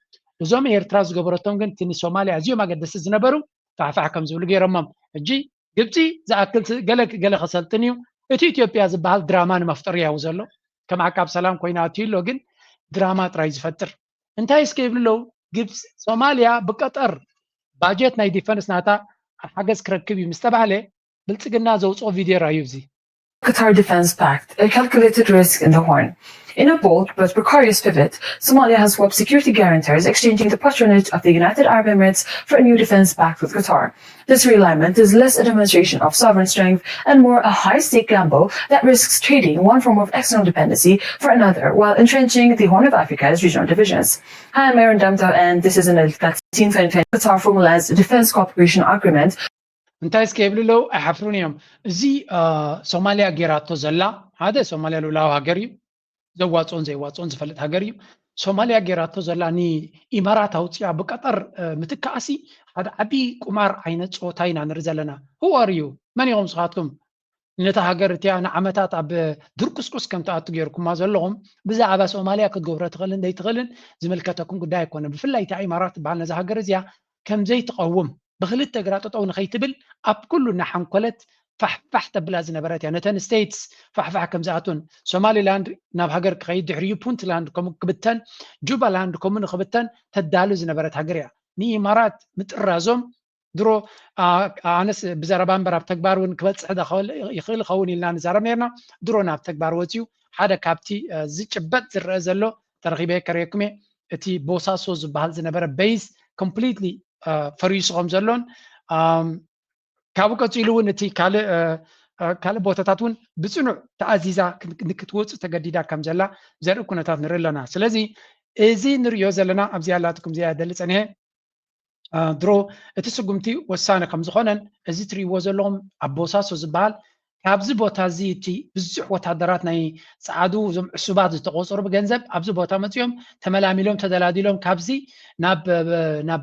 እዞም ኤርትራ ዝገበረቶም ግን እቲ ንሶማልያ ኣዝዮም ኣገደሲ ዝነበሩ ፋሕፋሕ ከም ዝብሉ ገይሮሞም ሕጂ ግብፂ ዝኣክል ገለ ከሰልጥን እዩ እቲ ኢትዮጵያ ዝበሃል ድራማ ንመፍጠር ያው ዘሎ ከም ዓቃብ ሰላም ኮይና እትይሎ ግን ድራማ ጥራይ ዝፈጥር እንታይ እስከ ይብልለው ግብፂ ሶማልያ ብቀጠር ባጀት ናይ ዲፈንስ ናታ ሓገዝ ክረክብ እዩ ምስ ተባሃለ ብልፅግና ዘውፅኦ ቪድዮ ራዩ እዚ Qatar Defense Pact, a calculated risk in the Horn. In a bold but precarious pivot, Somalia has swapped security guarantors, exchanging the patronage of the United Arab Emirates for a new defense pact with Qatar. This realignment is less a demonstration of sovereign strength and more a high-stake gamble that risks trading one form of external dependency for another, while entrenching the Horn of Africa's regional divisions. Hi, I'm Aaron Damto, and this is an vaccine for Qatar formalized a defense cooperation agreement. እንታይ እስከ ይብልለው ኣይሓፍሩን እዮም እዚ ሶማልያ ጌራቶ ዘላ ሓደ ሶማልያ ሉላዊ ሃገር እዩ ዘዋፅኦን ዘይዋፅኦን ዝፈልጥ ሃገር እዩ ሶማልያ ጌራቶ ዘላ ንኢማራት ኣውፅያ ብቀጠር ምትካእሲ ሓደ ዓብይ ቁማር ዓይነት ፆታ ኢና ንርኢ ዘለና who are you መን ኢኹም ንስኻትኩም ነታ ሃገር እትያ ንዓመታት ኣብ ድርቁስቁስ ከም ተኣቱ ገይርኩማ ዘለኹም ብዛዕባ ሶማልያ ክትገብሮ ትኽእልን ዘይትኽእልን ዝምልከተኩም ጉዳይ ኣይኮነን ብፍላይ እታ ኢማራት ትበሃል ነዛ ሃገር እዚኣ ከምዘይትቐውም بخلت تقرأت أو نخيت بل أب كله نحنقلت فح تبلا زنبرات يعني تن ستيتس فح كم زعتون سومالي لاند ناب هاجر كايد عريو بونت لاند كم كبتن جوبا لاند كم نخبتن تدالو زنبرات هاجريا ني إمارات مترازم درو أنس بزربان براب تكبار ونكبت هذا يخيل خوني لان زرميرنا درو ناب تكبار وتيو هذا كابتي زيج بد زرزلو ترغيبه كريكمي تي بوساسوز بحال زنبرة بيس completely فريسهم زلون كابو كتيلون نتي كاله بوتاتون بسنو تعزيزا نكتوص تجديدا كم زلا زر كنتات نرلنا سلازي ازي نريو زلنا ابزيالاتكم زياده لصنه درو اتسقمتي وسانه كم زخونن ازي تري وزلهم ابوساسو زبال كابز بوتازي تي بزح وتادرات ناي صعدو زم عصبات تقوصرو بگنزب ابز بوتا متيوم تملاميلوم تدلاديلوم كابزي ناب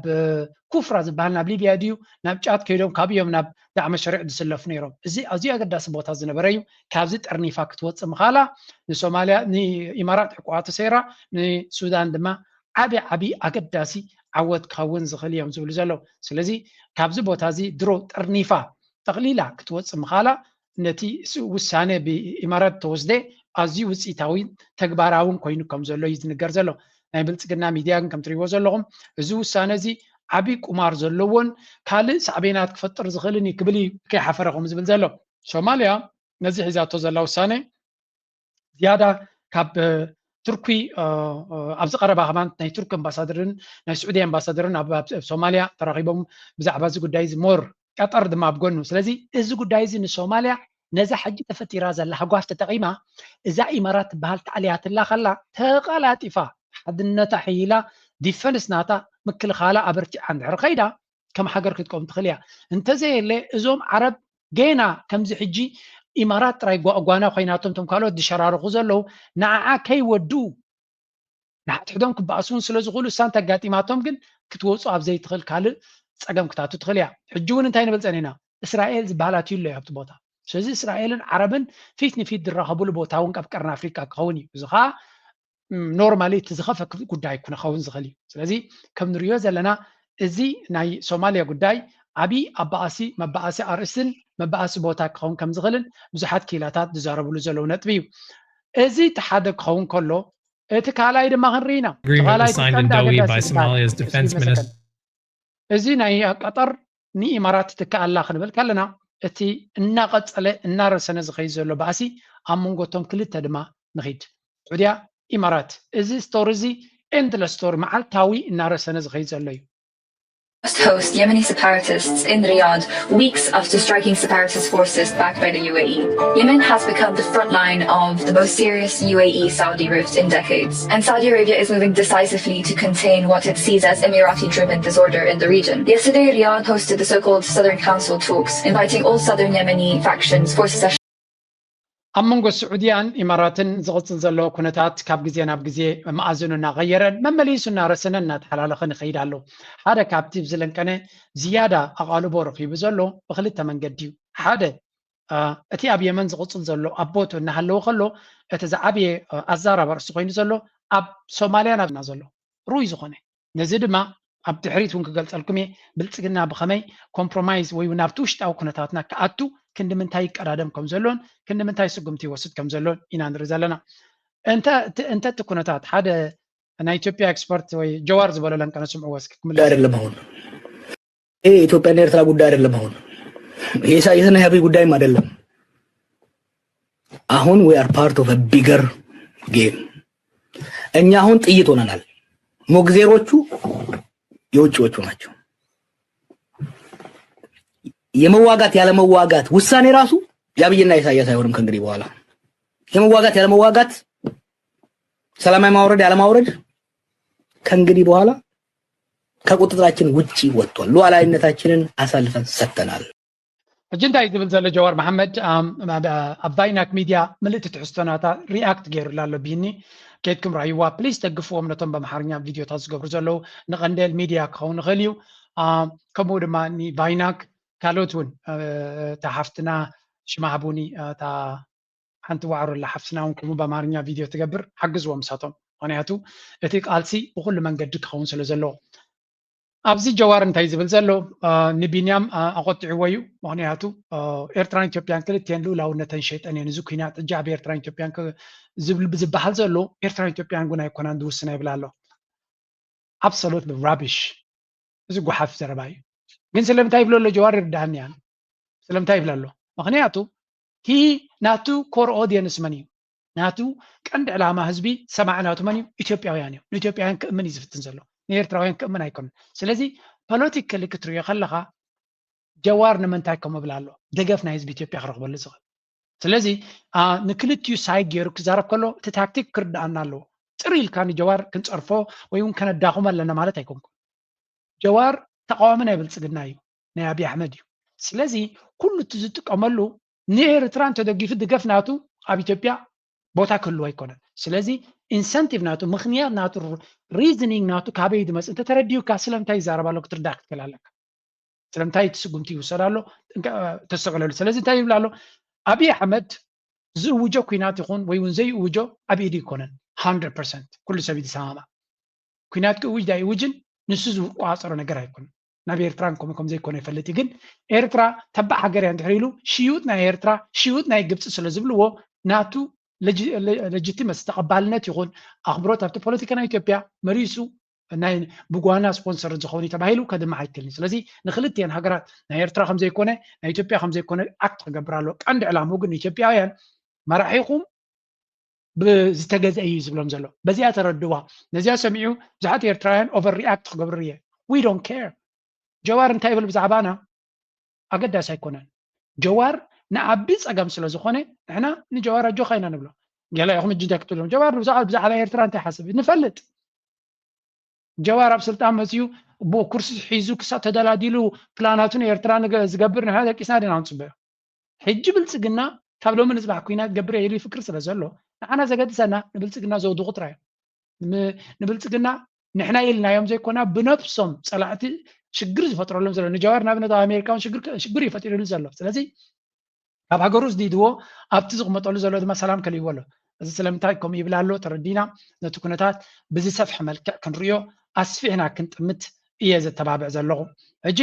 كفرة زبال ناب ليبيا ديو ناب جات كيلوم كابيوم ناب دعم الشريع دسلف نيروم ازي اقداس بوتا زنبريو كابزي ترني فاكت وص مخالا ني سوماليا ني امارات حقوقات سيرا ني سودان دما عبي اقداسي عود كون زخليهم زول زلو سلازي كابزي بوتازي درو ترنيفا تقليلا كتوص مخالا نتي وسانه بإمارات توزده ازي وصيتاوي تግባራውን ኮይኑ ከም ዘሎ ይዝንገር ዘሎ ናይ ብልጽግና ሚድያ ከም ትሪዎ ዘለኹም እዚ ውሳነ እዚ ዓቢ ቁማር ዘለዎን ካልእ ሳዕቤናት ክፈጥር ዝኽእልን ይክብል ከይሓፈረኹም ዝብል ዘሎ ሶማልያ ነዚ ሒዛቶ ዘላ ውሳነ ዝያዳ ካብ ቱርኪ ኣብዚ ቀረባ ኸማን ናይ ቱርክ ኣምባሳደርን ናይ ስዑዲ ኣምባሳደርን ኣብ ሶማልያ ተራኺቦም ብዛዕባ እዚ ጉዳይ እዚ ሞር ቀጠር ድማ ኣብጎኑ ስለዚ እዚ ጉዳይ እዚ ንሶማልያ ነዛ ሕጂ ተፈቲራ ዘላ ሓጓፍ ተጠቂማ እዛ ኢማራት ትበሃል ተዓልያትላ ኸላ ተቐላጢፋ ሓድነታ ሕይላ ዲፈንስ ናታ ምክልኻላ ኣበርቲ ዓንድሕር ኸይዳ ከም ሃገር ክትቆም ትኽእል እያ እንተዘየለ እዞም ዓረብ ገና ከምዚ ሕጂ ኢማራት ጥራይ ጓና ኮይናቶም ቶም ካልኦት ዝሸራርኹ ዘለው ንዓዓ ከይወዱ ንሓትሕዶም ክበኣሱን ስለ ዝኽእሉ እሳን ተጋጢማቶም ግን ክትወፁ ኣብ ዘይትኽእል ካልእ ፀገም ክታቱ ትኽእል እያ ሕጂ እውን እንታይ ንብል ፀኒና እስራኤል ዝበሃላት እዩ ኣሎ ኣብቲ ቦታ ስለዚ እስራኤልን ዓረብን ፊት ንፊት ዝራኸብሉ ቦታ እውን ካብ ቀርኒ ኣፍሪካ ክኸውን እዩ እዚ ከዓ ኖርማሊ እቲ ዝኸፈ ጉዳይ ክኸውን ዝኽእል እዩ ስለዚ ከም ንሪኦ ዘለና እዚ ናይ ሶማልያ ጉዳይ ዓብይ ኣባኣሲ መባኣሲ ኣርእስትን መባኣሲ ቦታ ክኸውን ከም ዝኽእልን ብዙሓት ኪላታት ዝዛረብሉ ዘለው ነጥቢ እዩ እዚ እቲ ሓደ ክኸውን ከሎ እቲ ካልኣይ ድማ ክንርኢ ኢና እዚ ናይ ቀጠር ንኢማራት ትከኣላ ክንብል ከለና እቲ እናቐፀለ እናረሰነ ዝኸይድ ዘሎ ባእሲ ኣብ መንጎቶም ክልተ ድማ ንኺድ ዑድያ ኢማራት እዚ ስቶሪ እዚ ኤንድለስ ስቶሪ መዓልታዊ እናረሰነ ዝኸይድ ዘሎ እዩ host Yemeni separatists in Riyadh weeks after striking separatist forces backed by the UAE. Yemen has become the front line of the most serious UAE-Saudi rift in decades, and Saudi Arabia is moving decisively to contain what it sees as Emirati-driven disorder in the region. Yesterday, Riyadh hosted the so-called Southern Council talks, inviting all southern Yemeni factions for secession. ኣብ መንጎ ስዑድያን ኢማራትን ዝቕፅል ዘሎ ኩነታት ካብ ግዜ ናብ ግዜ መኣዝኑ እናቐየረን መመሊሱ እናረሰነን እናተሓላለኸን ይኸይድ ኣሎ ሓደ ካብቲ ብዝለንቀነ ዝያዳ ኣቓልቦ ረኺቡ ዘሎ ብክልተ መንገዲ እዩ ሓደ እቲ ኣብ የመን ዝቕፅል ዘሎ ኣቦቱ እናሃለዎ ከሎ እቲ ዝዓበየ ኣዛራብ ርእሲ ኮይኑ ዘሎ ኣብ ሶማልያ ናብና ዘሎ ሩይ ዝኾነ ነዚ ድማ ኣብ ድሕሪት እውን ክገልፀልኩም እየ ብልፅግና ብኸመይ ኮምፕሮማይዝ ወይ ናብቲ ውሽጣዊ ኩነታትና ክኣቱ ክንዲ ምንታይ ይቀዳደም ከም ዘሎን ክንዲ ምንታይ ስጉምቲ ይወስድ ከም ዘሎን ኢና ንርኢ ዘለና እንተ እቲ ኩነታት ሓደ ናይ ኢትዮጵያ ኤክስፐርት ወይ ጀዋር ዝበሎ ለንቀነ ስምዑ ወስክ ጉዳይ አይደለም አሁን ይሄ ኢትዮጵያና ኤርትራ ጉዳይ አይደለም አሁን ይሄ ኢሳያስና አብይ ጉዳይም አይደለም አሁን we are part of a bigger game እኛ አሁን ጥይት ሆነናል ሞግዜሮቹ የውጭዎቹ ናቸው የመዋጋት ያለ መዋጋት ውሳኔ ራሱ ያብይና ኢሳያስ አይሆንም ከእንግዲህ በኋላ የመዋጋት ያለ መዋጋት ሰላማዊ ማውረድ ያለ ማውረድ ከእንግዲህ በኋላ ከቁጥጥራችን ውጪ ወጥቷል ሉዓላዊነታችንን አሳልፈን ሰጥተናል አጀንዳ ይዝብል ዘሎ ጀዋር መሐመድ አባይናክ ሚዲያ ምልእቲ ትሕዝቶናታ ሪአክት ገይሩላሎ ቢኒ ከይትኩም ራይዋ ፕሊዝ ደግፍዎም ነቶም በአማርኛ ቪዲዮታት ዝገብሩ ዘለው ንቀንደል ሚዲያ ክኸውን ይኽእል እዩ ከምኡ ድማ ባይናክ ካልኦት እውን ተሓፍትና ሽማሃቡኒ ታ ሓንቲ ዋዕሮላ ሓፍትና እውን ከምኡ በአማርኛ ቪድዮ ትገብር ሓግዝዎም ሳቶም ምክንያቱ እቲ ቃልሲ ብኩሉ መንገዲ ክኸውን ስለ ዘለዎ ኣብዚ ጀዋር እንታይ ዝብል ዘሎ ንቢንያም ኣቆጢዕዎ እዩ ምክንያቱ ኤርትራን ኢትዮጵያን ክልተን ልኡላውነተን ሸይጠን እየን እዚ ኩናት እጃ ኣብ ኤርትራን ኢትዮጵያን ዝብል ዝበሃል ዘሎ ኤርትራን ኢትዮጵያን ጉን ኣይኮናን ዝውስና ይብል ኣሎ ኣብሶሉት ራቢሽ እዚ ጉሓፍ ዘረባ እዩ ግን ስለምንታይ ይብሎ ኣሎ ጀዋር ይርዳእኒ ያን ስለምንታይ ይብል ኣሎ ምክንያቱ ሂ ናቱ ኮር ኦዲየንስ መን እዩ ናቱ ቀንዲ ዕላማ ህዝቢ ሰማዕናቱ መን እዩ ኢትዮጵያውያን እዮም ንኢትዮጵያውያን ክእምን እዩ ዝፍትን ዘሎ ንኤርትራውያን ክእምን ኣይኮነን ስለዚ ፖለቲካሊ ክትሪኦ ከለካ ጀዋር ንምንታይ ከም እብል ኣሎ ደገፍ ናይ ህዝቢ ኢትዮጵያ ክረክበሉ ዝኽእል ስለዚ ንክልትዩ ሳይድ ገይሩ ክዛረብ ከሎ እቲ ታክቲክ ክርዳእና ኣለዎ ፅሪ ኢልካ ንጀዋር ክንፀርፎ ወይ እውን ከነዳኹም ኣለና ማለት ኣይኮንኩም ጀዋር ተቃዋሚ ናይ ብልፅግና እዩ ናይ ኣብይ ኣሕመድ እዩ ስለዚ ኩሉ እቲ ዝጥቀመሉ ንኤርትራ እንተደጊፉ ድገፍ ናቱ ኣብ ኢትዮጵያ ቦታ ክህልዎ ኣይኮነን ስለዚ ኢንሰንቲቭ ናቱ ምክንያት ናቱ ሪዝኒንግ ናቱ ካበይ ድመፅእ እንተተረዲዩካ ስለምንታይ ይዛረብ ኣሎ ክትርዳእ ክትክእል ኣለካ ስለምንታይ ትስጉምቲ ይውሰድ ኣሎ ተሰቅለሉ ስለዚ እንታይ ይብል ኣሎ ኣብይ ኣሕመድ ዝእውጆ ኩናት ይኹን ወይ እውን ዘይእውጆ ኣብ ኢዱ ይኮነን 100% ኩሉ ሰብ ይሰማማዕ ኩናት ክእውጅ ዳይእውጅን ንሱ ዝቋፀሮ ነገር ኣይኮነን ናብ ኤርትራ ከም ዘይኮነ ይፈልጥ ግን ኤርትራ ተባዕ ሃገር እያ እንድሕር ኢሉ ሽዩጥ ናይ ኤርትራ ሽዩጥ ናይ ግብፂ ስለ ዝብልዎ ናቱ ለጂቲመስ ተቐባልነት ይኹን ኣኽብሮት ኣብቲ ፖለቲካ ናይ ኢትዮጵያ መሪሱ ናይ ብጓና ስፖንሰር ዝኸውን ተባሂሉ ከድማ ኣይክልኒ ስለዚ ንክልትየን ሃገራት ናይ ኤርትራ ከም ዘይኮነ ናይ ኢትዮጵያ ከም ዘይኮነ ኣክት ክገብር ኣሎ ቀንዲ ዕላምኡ ግን ኢትዮጵያውያን መራሒኹም ብዝተገዝአ እዩ ዝብሎም ዘሎ በዚኣ ተረድዋ ነዚኣ ሰሚዑ ብዙሓት ኤርትራውያን ኦቨር ሪኣክት ክገብሩ እየ ዊ ዶንት ኬር ጀዋር እንታይ ይብል ብዛዕባና ኣገዳሲ ኣይኮነን ጀዋር ንዓቢ ፀገም ስለ ዝኾነ ንሕና ንጀዋር ኣጆኻ ኢና ንብሎ ገለ ኢኹም እጅ እንታይ ክትብሎም ጀዋር ብዛዕባ ኤርትራ እንታይ ሓስብ ንፈልጥ جوار اب سلطان مسيو بو كرسي حيزو كسا تدلاديلو بلاناتون ኤርትራ ዝገብር ነው ደቂስና ደና አንጽበ ሕጂ ብልጽግና ካብ ሎሚ ንጽባሕ ኩናት ገብረ የሊ ፍቅር ስለዘሎ ንዓና ዘገድሰና ንብልጽግና ዘውድቁ ጥራይ ንብልጽግና ንሕና ኢልናዮም ዘይኮና ብነፍሶም ጸላዕቲ ሽግር ዝፈጥረሎም ዘሎ ንጀዋር ናብነት ኣሜሪካውን ሽግር ይፈጥረሉ ዘሎ ስለዚ ኣብ ሃገሩ ዝዲድዎ ኣብቲ ዝቕመጠሉ ዘሎ ድማ ሰላም ከልይወሎ እዚ ስለምንታይ ከም ይብላሎ ተረዲና ነቲ ኩነታት ብዚ ሰፍሕ መልክዕ ክንሪዮ ኣስፊዕና ክንጥምት እየ ዘተባብዕ ዘለኹ ሕጂ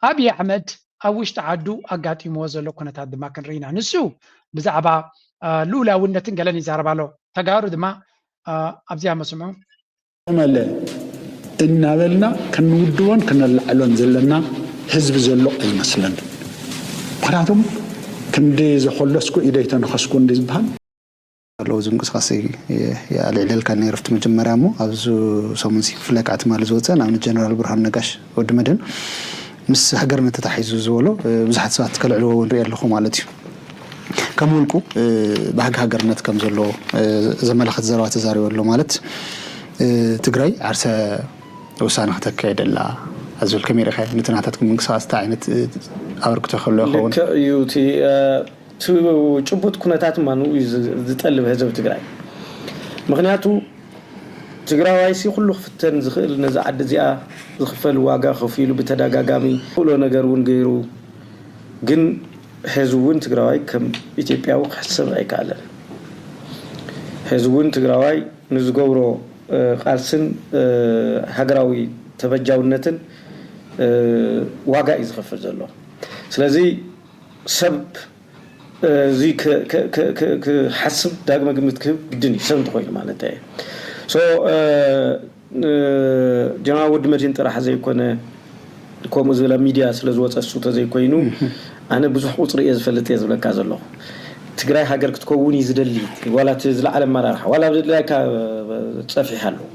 ኣብይ ኣሕመድ ኣብ ውሽጢ ዓዱ ኣጋጢምዎ ዘሎ ኩነታት ድማ ክንርኢና ንሱ ብዛዕባ ልኡላውነትን ገለን ይዛረባሎ ተጋሩ ድማ ኣብዚኣ መስምዑ መለ እናበልና ክንውድዎን ክነላዕሎን ዘለና ህዝቢ ዘሎ ኣይመስለን ምክንያቱም ክንዲ ዘኮለስኩ ኢደይ ተነኸስኩ እንዲ ዝበሃል لو زنق ساسي يا العلل كان يرفت مجمرة مو أبزو سومنسي فلك عتمال زوجة نعم الجنرال برهان نقاش ود مدن مس حجرنا تتحيزو زولو بزحت ساعات كل علو ونريال لخو مالتي كمولكو بحق حجرنا كم زولو زملاء خد زروات زاري ولا مالت تجري عرسة وسانة تكيد لا أزول كميرة خير نتنعتكم من قصاص تاعنت أورك تخلو خون يوتي تو ጭቡጥ ኩነታት ማኑ ዝጠልብ ህዝብ ትግራይ ምክንያቱ ትግራዋይ ሲ ሁሉ ክፍተን ዝኽእል ነዛ ዓዲ እዚኣ ዝኽፈል ዋጋ ከፊሉ በተደጋጋሚ ሁሉ ነገር ውን ገይሩ ግን ህዝቡን ትግራዋይ ከም ኢትዮጵያው ክሕሰብ አይካለን ህዝቡን ትግራዋይ ንዝገብሮ ቃልስን ሃገራዊ ተበጃውነትን ዋጋ ይዝኽፈል ዘሎ ስለዚ ሰብ زي ك حسب داعم قمت كبدني سنت خوي مالته so جماعة ود مدين ترى حزي كونه كوم زلا ميديا سلزوات الصوت زي كوينو أنا بزح قطر يزفلت يزفل كذا الله تقرأ حاجة كتكوني زدلي ولا تزل على مرة ولا بدل كا تصفي حلو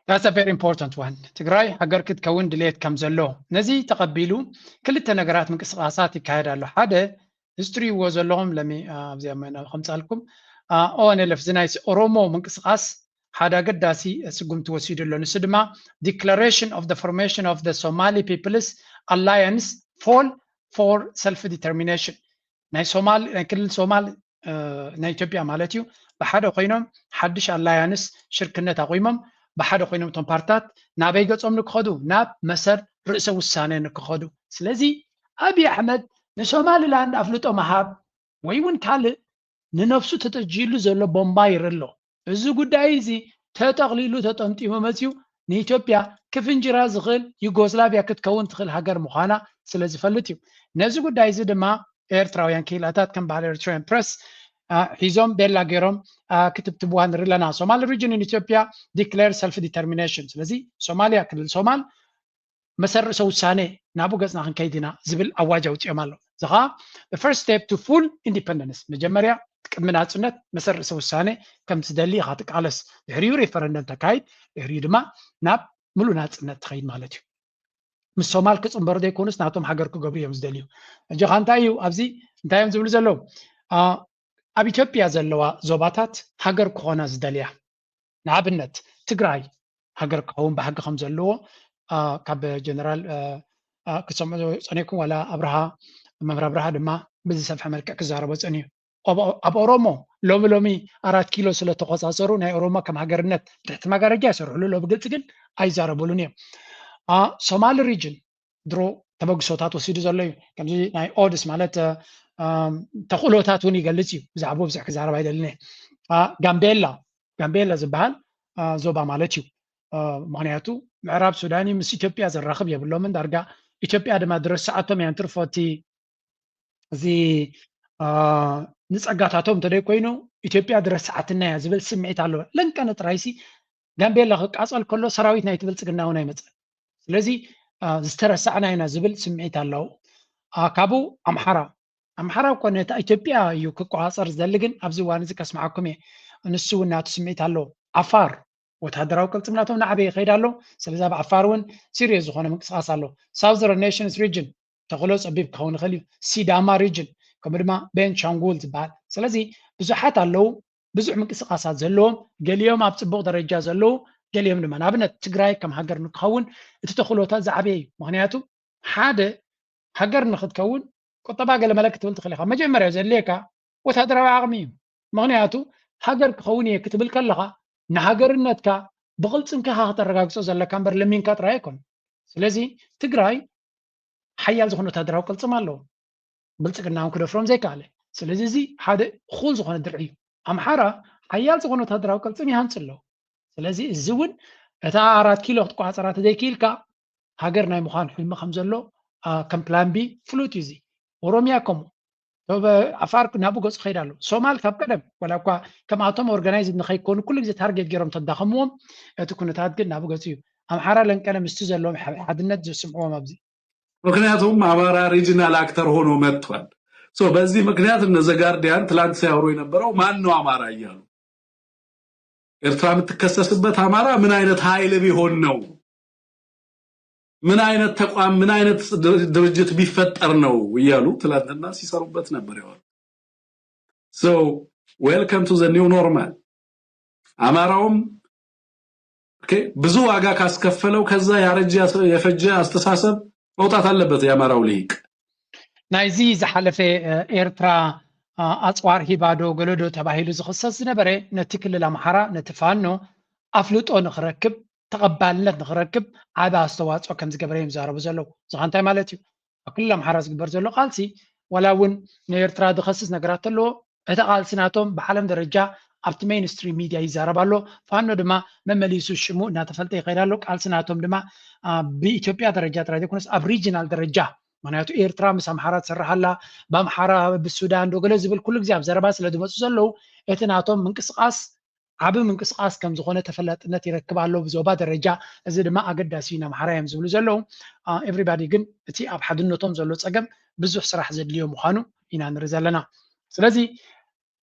That's a very important one. تقرأي حاجة كتكون دليت كم زلوا نزي تقبلوا كل التنقرات من قصاصات كهذا له هذا history was لهم لمي زي ما أنا خمسة لكم أنا لفظنايس أورومو من قصاص هذا قداسي سقوم توسيد له نسدما declaration of the formation of the Somali People's Alliance for self-determination. ناي Somali كل Somali ناي إثيوبيا مالتيو بحدا قينهم حدش Alliance شركة تقويمهم بحدا قينهم تنبارتات نابي قصهم نكخدو ناب مسر رئيس وسانة نكخدو سلزي أبي أحمد نسومالي لاند أفلتو مهاب ويون كالي ننفسو تتجيلو زلو بومباير اللو ازو قد عايزي تتغليلو تتنتي ممسيو نيتوبيا كيف انجرا زغل يوغوسلافيا كتكون تخل هاجر مخانا سلزي فلتيو نزو قد عايزي دما ايرتراويان كيلاتات كان بعد ايرتراويان برس حيزوم بيلا غيروم كتبتبوهان رلنا Somali region in Ethiopia declare self-determination سلزي سوماليا كل الصومال مسر سوسانة نابو قصنا عن كيدنا زبل أواجه وتعمله زها the first step to full independence مجمريا من عصنت مسر سوسانة كم تدلي خاطك على هريو ريفرندم تكايد هريو دما ناب ملو نعصنت تخيل مالتي من الصومال كتصم برده يكونس نعطهم حجركو قبريه مزدليو جهان تايو أبزي تايم زبل زلو أبي إثيوبيا زلوا زوباتات حجركو هنا زدليا نعبنت تجراي حجركو هم بحق خمسة لو كاب جنرال كسمعوا صنيكم ولا أبرها ممر أبرها دما بزي سفح ملكة كزارة بصني أب أورومو لومي 4 كيلو سلة تقاصروا ناي أوروما كم هجرنت تحت ما جرى جاسر لو بقلت قل أي زارة بولونيا Somali region درو تبغى صوتات وسيدو زلوا كم زي ناي أودس مالت تقولوا تاتوني قلتي زعبوا بزح كزارة بعيد لنا جامبيلا زبال زوبا مالتيو معناته معراب سوداني مس إثيوبيا زرخب يبلو من درجة إثيوبيا دم درس ساعتهم ينترفوتي زي نسأجاتهم ترى كوينو إثيوبيا درس ساعتنا زبل سمعت على لن كانت رئيسي جنبي لغك أصل كله سراويتنا يتبل سجنا هنا مثلا لذي استرس ساعنا هنا زبل سمعت على كابو أمحرا كونت إثيوبيا يوكو عصر زلجن أبزوان زك أسمعكم نسوا الناس سمعت على عفار وتهدروا كل تمناتهم نعبي خيرالو سلزاب عفارون سيريز وخونا مقصاص له Southern Nations region تغلوص أبيب كون خليو سيداما region كمرما بين شانغول زبال سلزي بزحات اللو بزح مقصاصات زلوم قال يوم أبصبغ درجة زلو ገሊኦም ድማ ንኣብነት ትግራይ ከም ሃገር ንክኸውን እቲ ተኽእሎታት ዝዓበየ እዩ ምክንያቱ ሓደ ሃገር ንክትከውን ቁጠባ ገለ መለ ክትብል ትኽእል ኢኻ መጀመርያ ዘድልየካ ወታደራዊ ዓቕሚ እዩ ምክንያቱ ሃገር ክኸውን እየ ክትብል ከለኻ ንሃገርነትካ ብቕልፅንካ ከተረጋግፆ ዘለካ እምበር ለሚንካ ጥራይ ኣይኮን ስለዚ ትግራይ ሓያል ዝኾነ ወታደራዊ ቅልፅም ኣለዎ ብልፅግና እውን ክደፍሮም ዘይከኣለ ስለዚ እዚ ሓደ እኹል ዝኾነ ድርዒ እዩ ኣምሓራ ሓያል ዝኾነ ወታደራዊ ቅልፅም ይሃንፅ ኣለዎ ስለዚ እዚ እውን እታ 4 ኪሎ ክትቋፀራ ተዘይክኢልካ ሃገር ናይ ምዃን ሕልሚ ከም ዘሎ ከም ፕላን ቢ ፍሉጥ እዩ እዚ ኦሮሚያ ከምኡ ዓፋር ናብኡ ገፁ ከይድ ኣሎ ሶማል ካብ ቀደም ወላ እኳ ከምኣቶም ኦርጋናይዝድ ንኸይኮኑ ኩሉ ግዜ ታርጌት ገይሮም ተዳኸምዎም እቲ ኩነታት ግን ናብኡ ገፁ እዩ ኣምሓራ ለንቀለ ምስቲ ዘለዎም ሓድነት ዘስምዕዎም ኣብዚ ምክንያቱም አማራ ሪጂናል አክተር ሆኖ መጥቷል በዚህ ምክንያት እነ ዘጋርዲያን ትላንት ሲያወሩ የነበረው ማን ነው አማራ እያሉ ኤርትራ የምትከሰስበት አማራ ምን አይነት ኃይል ቢሆን ነው ምን አይነት ተቋም ምን አይነት ድርጅት ቢፈጠር ነው እያሉ ትላንትና ሲሰሩበት ነበር ያው ዌልካም ቱ ዘ ኒው ኖርማል አማራውም ብዙ ዋጋ ካስከፈለው ከዛ ያረጀ የፈጀ አስተሳሰብ መውጣት አለበት የአማራው ሊቅ ናይዚ ዝሓለፈ ኤርትራ ኣፅዋር ሂባዶ ገለዶ ተባሂሉ ዝኽሰስ ዝነበረ ነቲ ክልል ኣምሓራ ነቲ ፋኖ ኣፍልጦ ንኽረክብ ተቐባልነት ንኽረክብ ዓብ ኣስተዋፅኦ ከም ዝገበረ እዮም ዝዛረቡ ዘለዉ እዚ እንታይ ማለት እዩ ኣብ ክልል ኣምሓራ ዝግበር ዘሎ ቃልሲ ወላ እውን ንኤርትራ ዝኸስስ ነገራት ኣለዎ እቲ ቃልሲ ናቶም ብዓለም ደረጃ ኣብቲ ሜይንስትሪም ሚድያ ይዛረብ ኣሎ ፋኖ ድማ መመሊሱ ሽሙ እናተፈልጠ ይኸይድ ኣሎ ቃልሲ ናቶም ድማ ብኢትዮጵያ ደረጃ ጥራይ ዘይኮነስ ኣብ ሪጅናል ደረጃ ምክንያቱ ኤርትራ ምስ ኣምሓራ ትሰርሓላ ብኣምሓራ ብሱዳን ዶገለ ዝብል ኩሉ ግዜ ኣብ ዘረባ ስለ ዝመፁ ዘለዉ እቲ ናቶም ምንቅስቃስ ዓብ ምንቅስቃስ ከም ዝኾነ ተፈላጥነት ይረክብ ኣሎ ብዞባ ደረጃ እዚ ድማ ኣገዳሲ እዩ ንኣምሓራ እዮም ዝብሉ ዘለዉ ኤቭሪባዲ ግን እቲ ኣብ ሓድነቶም ዘሎ ፀገም ብዙሕ ስራሕ ዘድልዮ ምዃኑ ኢና ንርኢ ዘለና ስለዚ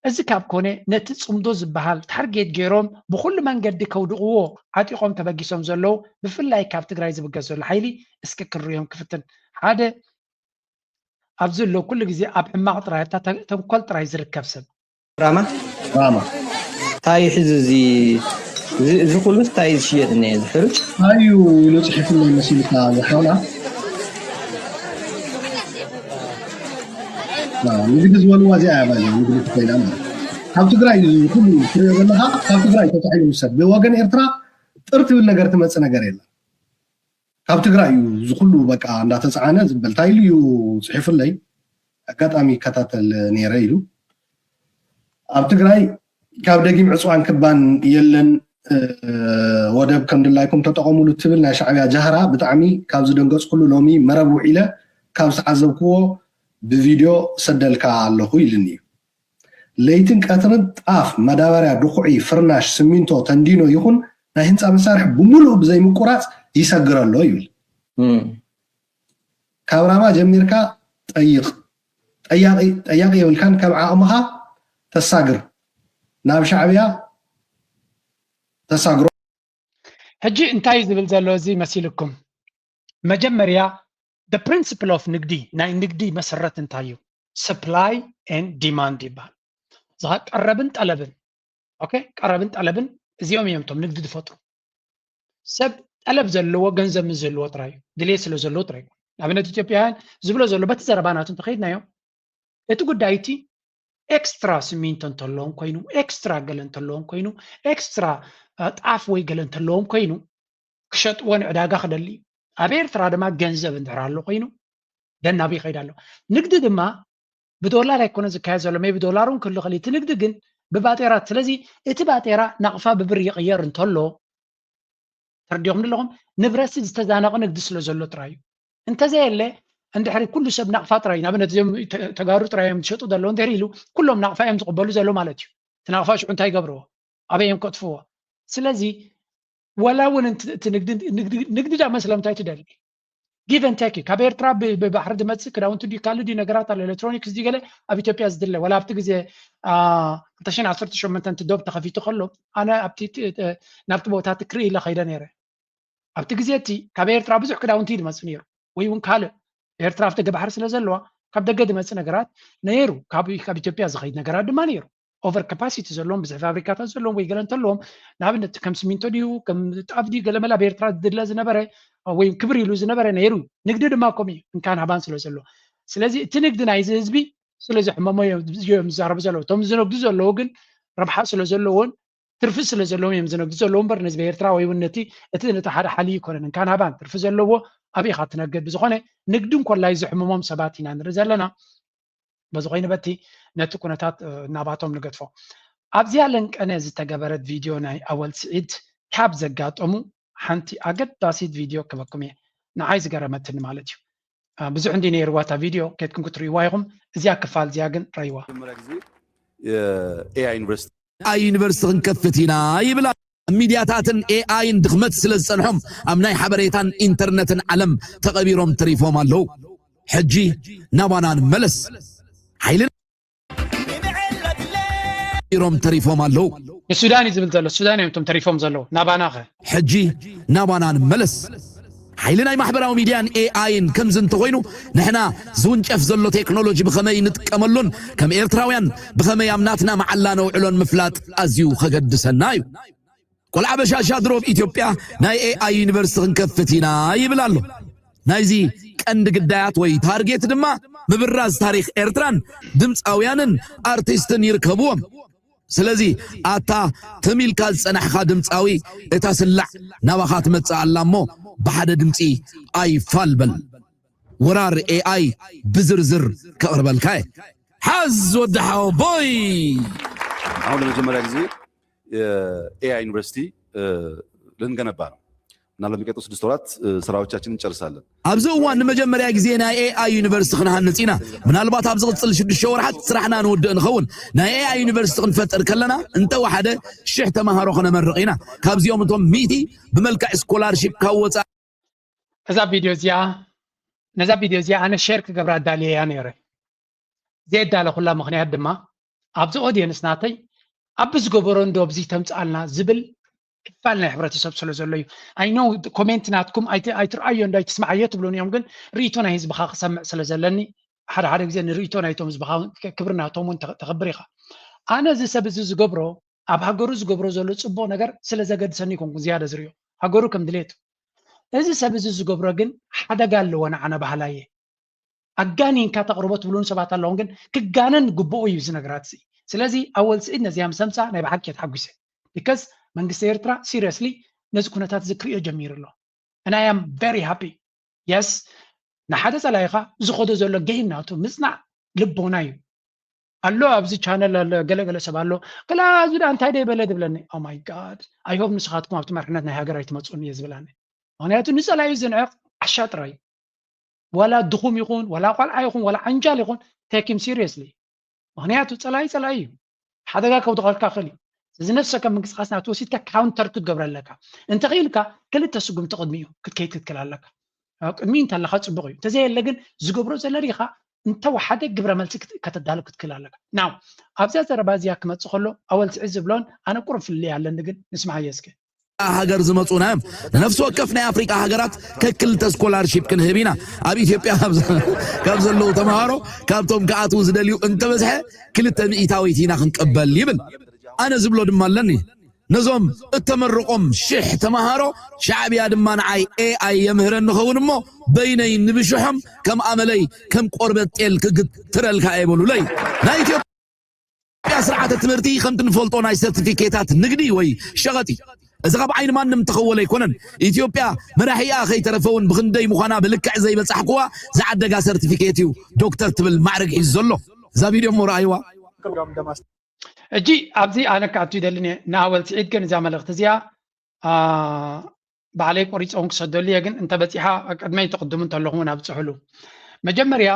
እዚ ካብ ኮነ ነቲ ፅምዶ ዝበሃል ታርጌት ገይሮም ብኩሉ መንገዲ ከውድቕዎ ዓጢቆም ተበጊሶም ዘለዉ ብፍላይ ካብ ትግራይ ዝብገዝ ዘሎ ሓይሊ እስኪ ክንሪኦም ክፍትን ሓደ ኣብዚ ዘሎ ኩሉ ግዜ ኣብ ሕማቕ ጥራይ ተንኮል ጥራይ ዝርከብ ሰብ ራማ ታይ ሕዚ እዚ ኩሉ ታይ ዝሽየጥ እኒአ ዝሕርጭ ኣዩ ኢሉ ፅሒፍሎ መሲልካ ዝሓውላ ንግዲ ዝበልዋ እዚኣ እያ ማለት ንግዲ ትኮይና ማለት ካብ ትግራይ ኩሉ ትሪኦ ዘለካ ካብ ትግራይ ተታሒሉ ምሰድ ብወገን ኤርትራ ጥር ትብል ነገር ትመፅእ ነገር የለን ካብ ትግራይ እዩ ዝኩሉ በቃ እንዳተፃዓነ ዝበል እንታይ ኢሉ እዩ ፅሒፍለይ ኣጋጣሚ ይከታተል ነይረ ኢሉ ኣብ ትግራይ ካብ ደጊም ዕፅዋን ክባን የለን ወደብ ከምድላይኩም ተጠቐሙሉ ትብል ናይ ሻዕብያ ጃህራ ብጣዕሚ ካብ ዝደንገፅ ኩሉ ሎሚ መረብ ውዒለ ካብ ዝዓዘብክዎ ብቪድዮ ሰደልካ ኣለኹ ኢልኒ እዩ ለይትን ቀትርን ጣፍ መዳበርያ ድኩዒ ፍርናሽ ስሚንቶ ተንዲኖ ይኹን ናይ ህንፃ መሳርሒ ብምሉእ ብዘይምቁራፅ ይሰግር ኣሎ ይብል ካብ ራማ ጀሚርካ ጠያቂ የብልካን ከም ዓቕምኻ ተሳግር ናብ ሻዕብያ ተሳግሮ ሕጂ እንታይ ዝብል ዘሎ እዚ መሲልኩም መጀመርያ the principle of ንግዲ ናይ ንግዲ መሰረት እንታይ እዩ supply and demand ይባል ቀረብን ጠለብን ኦኬ ቀረብን ጠለብን እዚኦም እዮም ቶም ንግዲ ዝፈጥሩ ሰብ ጠለብ ዘለዎ ገንዘብ ምስ ዘለዎ ጥራይ ድሌት ስለ ዘለዎ ጥራይ ኣብነት ኢትዮጵያውያን ዝብሎ ዘሎ በቲ ዘረባናቱ ተኸይድናዮ እቲ ጉዳይ እቲ ኤክስትራ ስሚንቶ እንተለዎም ኮይኑ ኤክስትራ ገለ እንተለዎም ኮይኑ ኤክስትራ ጣፍ ወይ ገለ እንተለዎም ኮይኑ ክሸጥዎ ንዕዳጋ ክደሊ ኣብ ኤርትራ ድማ ገንዘብ እንድሕር ኣሎ ኮይኑ ደናቢ ይኸይድ ኣሎ ንግዲ ድማ ብዶላር ኣይኮነ ዝካየድ ዘሎ ሜይ ብዶላር እውን ክህሉ ክእል እቲ ንግዲ ግን ብባጤራት ስለዚ እቲ ባጤራ ናቕፋ ብብር ይቕየር እንተሎ ተርዲኹም ኣለኹም ንብረት ዝተዛነቐ ንግዲ ስለ ዘሎ ጥራይ እዩ እንተዘየለ እንድሕሪ ኩሉ ሰብ ናቕፋ ጥራይ ንኣብነት እዚኦም ተጋሩ ጥራይ እዮም ዝሸጡ ዘለዉ እንድሕሪ ኢሉ ኩሎም ናቕፋ እዮም ዝቕበሉ ዘሎ ማለት እዩ እቲ ናቕፋ ሽዑ እንታይ ይገብርዎ ኣበይ ከጥፍዎ ስለዚ ወላ እውን እቲ ንግዲ ዳ መስለምታይ ትደሊ ጊቭ ኤንድ ቴክ ካብ ኤርትራ ብባሕሪ ዝመፅእ ክዳውንቲ ድዩ ካልእ ድዩ ነገራት ኣሎ ኤሌክትሮኒክስ ድዩ ገለ ኣብ ኢትዮጵያ ዝድለ ወላ ኣብቲ ግዜ 2018 እቲ ዶብ ተኸፊቱ ከሎ ኣነ ናብቲ ቦታት ክርኢ ኢለ ከይደ ነይረ ኣብቲ ግዜ እቲ ካብ ኤርትራ ብዙሕ ክዳውንቲ ዝመፅእ ነይሩ ወይ እውን ካልእ ኤርትራ ኣብቲ ገባሕሪ ስለ ዘለዋ ካብ ደገ ዝመፅእ ነገራት ነይሩ ካብ ኢትዮጵያ ዝኸይድ ነገራት ድማ ነይሩ اوفر كاباسيتي زلهم بزاف فابريكات زلهم ويقلن تلهم نابنت كم سمينتو ديو كم تافدي قلملا بيرترا دلا زنبره ወይ ክብር ኢሉ ዝነበረ ነይሩ ንግዲ ድማ ኮሚ እንካን ሃባን ስለ ዘሎ ስለዚ እቲ ንግዲ ናይ ህዝቢ ስለዚ ሕመሞ እዮም ዝዛረቡ ዘለዉ እቶም ዝነግዱ ዘለዉ ግን ረብሓ ስለ ዘለዎን ትርፊ ስለ ዘለዎም እዮም ዝነግዱ ዘለዉ እምበር ንህዝቢ ኤርትራ ወይ እውን ነቲ ሓደ ሓሊ ይኮነን እንካን ሃባን ትርፊ ዘለዎ ኣብኢኻ ትነግድ ብዝኾነ ንግዲ እንኮላይ ዝሕመሞም ሰባት ኢና ንርኢ ዘለና በዚ ኮይኑ በቲ ነቲ ኩነታት ናባቶም ንገድፎ ኣብዚያ ለንቀነ ዝተገበረት ቪድዮ ናይ ኣወል ስዒድ ካብ ዘጋጠሙ ሓንቲ ኣገዳሲት ቪድዮ ከበኩም እየ ንዓይ ዝገረመትኒ ማለት እዩ ብዙሕ እንዲ ነይርዋ እታ ቪድዮ ከትኩም ክትርእይዋ ኢኹም እዚኣ ክፋል እዚኣ ግን ረይዋ ኤኣይ ዩኒቨርሲቲ ክንከፍት ኢና ይብላ ሚድያታትን ኤኣይን ድኽመት ስለ ዝፀንሖም ኣብ ናይ ሓበሬታን ኢንተርነትን ዓለም ተቐቢሮም ተሪፎም ኣለዉ ሕጂ ናባና ንመለስ ሓይልን ሮም ተሪፎም ኣለዉ የሱዳን ዝብል ዘሎ ሱዳን እዮም ተሪፎም ዘለዉ ናባና ኸ ሕጂ ናባና ንመለስ ሓይሊ ናይ ማሕበራዊ ሚድያን ኤኣይን ከምዚ እንተኮይኑ ንሕና ዝውንጨፍ ዘሎ ቴክኖሎጂ ብኸመይ ንጥቀመሉን ከም ኤርትራውያን ብኸመይ ኣምናትና መዓላ ነውዕሎን ምፍላጥ ኣዝዩ ከገድሰና እዩ ቆልዓ በሻሻ ድሮብ ኢትዮጵያ ናይ ኤኣይ ዩኒቨርሲቲ ክንከፍት ኢና ይብል ኣሎ ናይዚ ቀንዲ ግዳያት ወይ ታርጌት ድማ ምብራዝ ታሪክ ኤርትራን ድምፃውያንን ኣርቲስትን ይርከብዎም ስለዚ ኣታ ተሚልካ ዝፀናሕኻ ድምፃዊ እታ ስላዕ ናባኻ ትመፅእ ኣላ እሞ ብሓደ ድምፂ ኣይፋልበል ወራር ኤኣይ ብዝርዝር ከቕርበልካ እየ ሓዝ ወድሓው ቦይ አሁን ለመጀመሪያ ጊዜ የኤአይ ዩኒቨርሲቲ ልንገነባ ነው እና ለሚቀጥሉ 6 ወራት ስራዎቻችንን እንጨርሳለን ኣብዚ እዋን ንመጀመርያ ጊዜ ናይ ኤአይ ዩኒቨርሲቲ ክንሃንፅ ኢና ምናልባት ኣብ ዝቕፅል 6 ወርሓት ስራሕና ንውድእ ንኸውን ናይ ኤአይ ዩኒቨርሲቲ ክንፈጥር ከለና እንተወሓደ 1000 ተማሃሮ ክነመርቕ ኢና ካብዚኦም እቶም 100 ብመልክዕ ስኮላርሺፕ ካብ ወፃኢ ነዛ ቪድዮ እዚኣ ኣነ ሼር ክገብራ ዳልየ እያ ነይረ ዘየዳለኹላ ምክንያት ድማ ኣብዚ ኦድየንስ ናተይ ኣብ ዝገበሮ እንዶ ኣብዚ ተምፃልና ዝብል ክፋል ናይ ሕብረተሰብ ስለ ዘሎ እዩ ኣይ ኖ ኮሜንት ናትኩም ኣይትርኣዮ እንዳይ ትስማዓዮ ትብሉን እዮም ግን ርእቶ ናይ ህዝብኻ ክሰምዕ ስለ ዘለኒ ሓደ ግዜ ንርእቶ ናይቶም ህዝብኻ ክብሪ ናቶም እውን ተኸብር ኢኻ ኣነ እዚ ሰብ እዚ ዝገብሮ ኣብ ሃገሩ ዝገብሮ ዘሎ ፅቡቅ ነገር ስለ ዘገድሰኒ ይኮንኩ ዝያደ ዝርዮ ሃገሩ ከም ድሌቱ እዚ ሰብ እዚ ዝገብሮ ግን ሓደጋ ኣለዎ ንዓነ ባህላ እየ ኣጋኒንካ ተቕርቦ ትብሉን ሰባት ኣለዎም ግን ክጋነን ግብኦ እዩ እዚ ነገራት እዚ ስለዚ ኣወል ስዒድ ነዚያ ምሰምፃ ናይ ብሓቂ ተሓጒሰ ቢካዝ መንግስቲ ኤርትራ ሲሪየስሊ ነዚ ኩነታት ዝክሪኦ ጀሚሩ ኣሎ and I am very happy yes ንሓደ ፀላይኻ ዝኸዶ ዘሎ ገይናቱ ምፅናዕ ልቦና እዩ ኣሎ ኣብዚ ቻነል ገለገለ ሰብ ኣሎ ከላ ዝዳ እንታይ ደይ በለ ድብለኒ ኦ ማይ ጋድ ኣይ ሆፕ ንስኻትኩም ኣብቲ መርሕነት ናይ ሃገር ኣይትመፁን እየ ዝብላኒ ምክንያቱ ንፀላዩ ዝንዕቕ ኣሻጥራ እዩ ወላ ድኹም ይኹን ወላ ቆልዓ ይኹን ወላ ዓንጃል ይኹን ቴክ ሂም ሲሪየስሊ ምክንያቱ ፀላይ እዩ ሓደጋ ከውድቐልካ ክእል እዩ እዚ ነፍሰካ ምንቅስቃስ ናቱ ወሲድካ ካውንተር ክትገብር ኣለካ እንተኽኢልካ ክልተ ስጉምቲ ቅድሚኡ ክትከይድ ክትክል ኣለካ ቅድሚ እንተለካ ፅቡቅ እዩ እንተዘየለ ግን ዝገብሮ ዘለሪኻ እንተወሓደ ግብረ መልሲ ከተዳሉ ክትክል ኣለካ ናው ኣብዚያ ዘረባ እዚኣ ክመፅእ ከሎ ኣወል ስዒድ ዝብሎን ኣነ ቁርብ ፍልይ ኣለኒ ግን ንስማዕ የስከ ሃገር ዝመፁና እዮም ንነፍሲ ወከፍ ናይ ኣፍሪካ ሃገራት ከክልተ ስኮላርሺፕ ክንህብ ኢና ኣብ ኢትዮጵያ ካብ ዘለዉ ተምሃሮ ካብቶም ክኣትዉ ዝደልዩ እንተበዝሐ 200 ኢና ክንቀበል ይብል ኣነ ዝብሎ ድማ ኣለኒ ነዞም እተመርቆም 1000 ተምሃሮ ሻዕብያ ድማ ንዓይ ኤኣይ የምህረን ንኸውን እሞ በይነይ ንብሽሖም ከም ኣመለይ ከም ቆርበት ጤል ክግትረልካ የበሉለይ ናይ ኢትዮጵያ ስርዓተ ትምህርቲ ከምቲ ንፈልጦ ናይ ሰርቲፊኬታት ንግዲ ወይ ሸቐጢ እዚ ካብ ዓይኒ ማንም ተኸወለ ኣይኮነን ኢትዮጵያ መራሒኣ ከይተረፈውን ብክንደይ ምዃና ብልክዕ ዘይበፃሕክዋ ዝዓደጋ ሰርቲፊኬት እዩ ዶክተር ትብል ማዕርግ ሒዙ ዘሎ እዛ ቪድዮ እሞ ረኣይዋ እጂ ኣብዚ ኣነ ከኣቱ ይደልኒ ንኣወል ስዒድ ግን እዛ መልእኽቲ እዚኣ ባዕለይ ቆሪፆም ክሰደሉ እየ ግን እንተበፂሓ ቅድመይ ተቕድሙ እንተለኹም እውን ኣብፅሕሉ መጀመርያ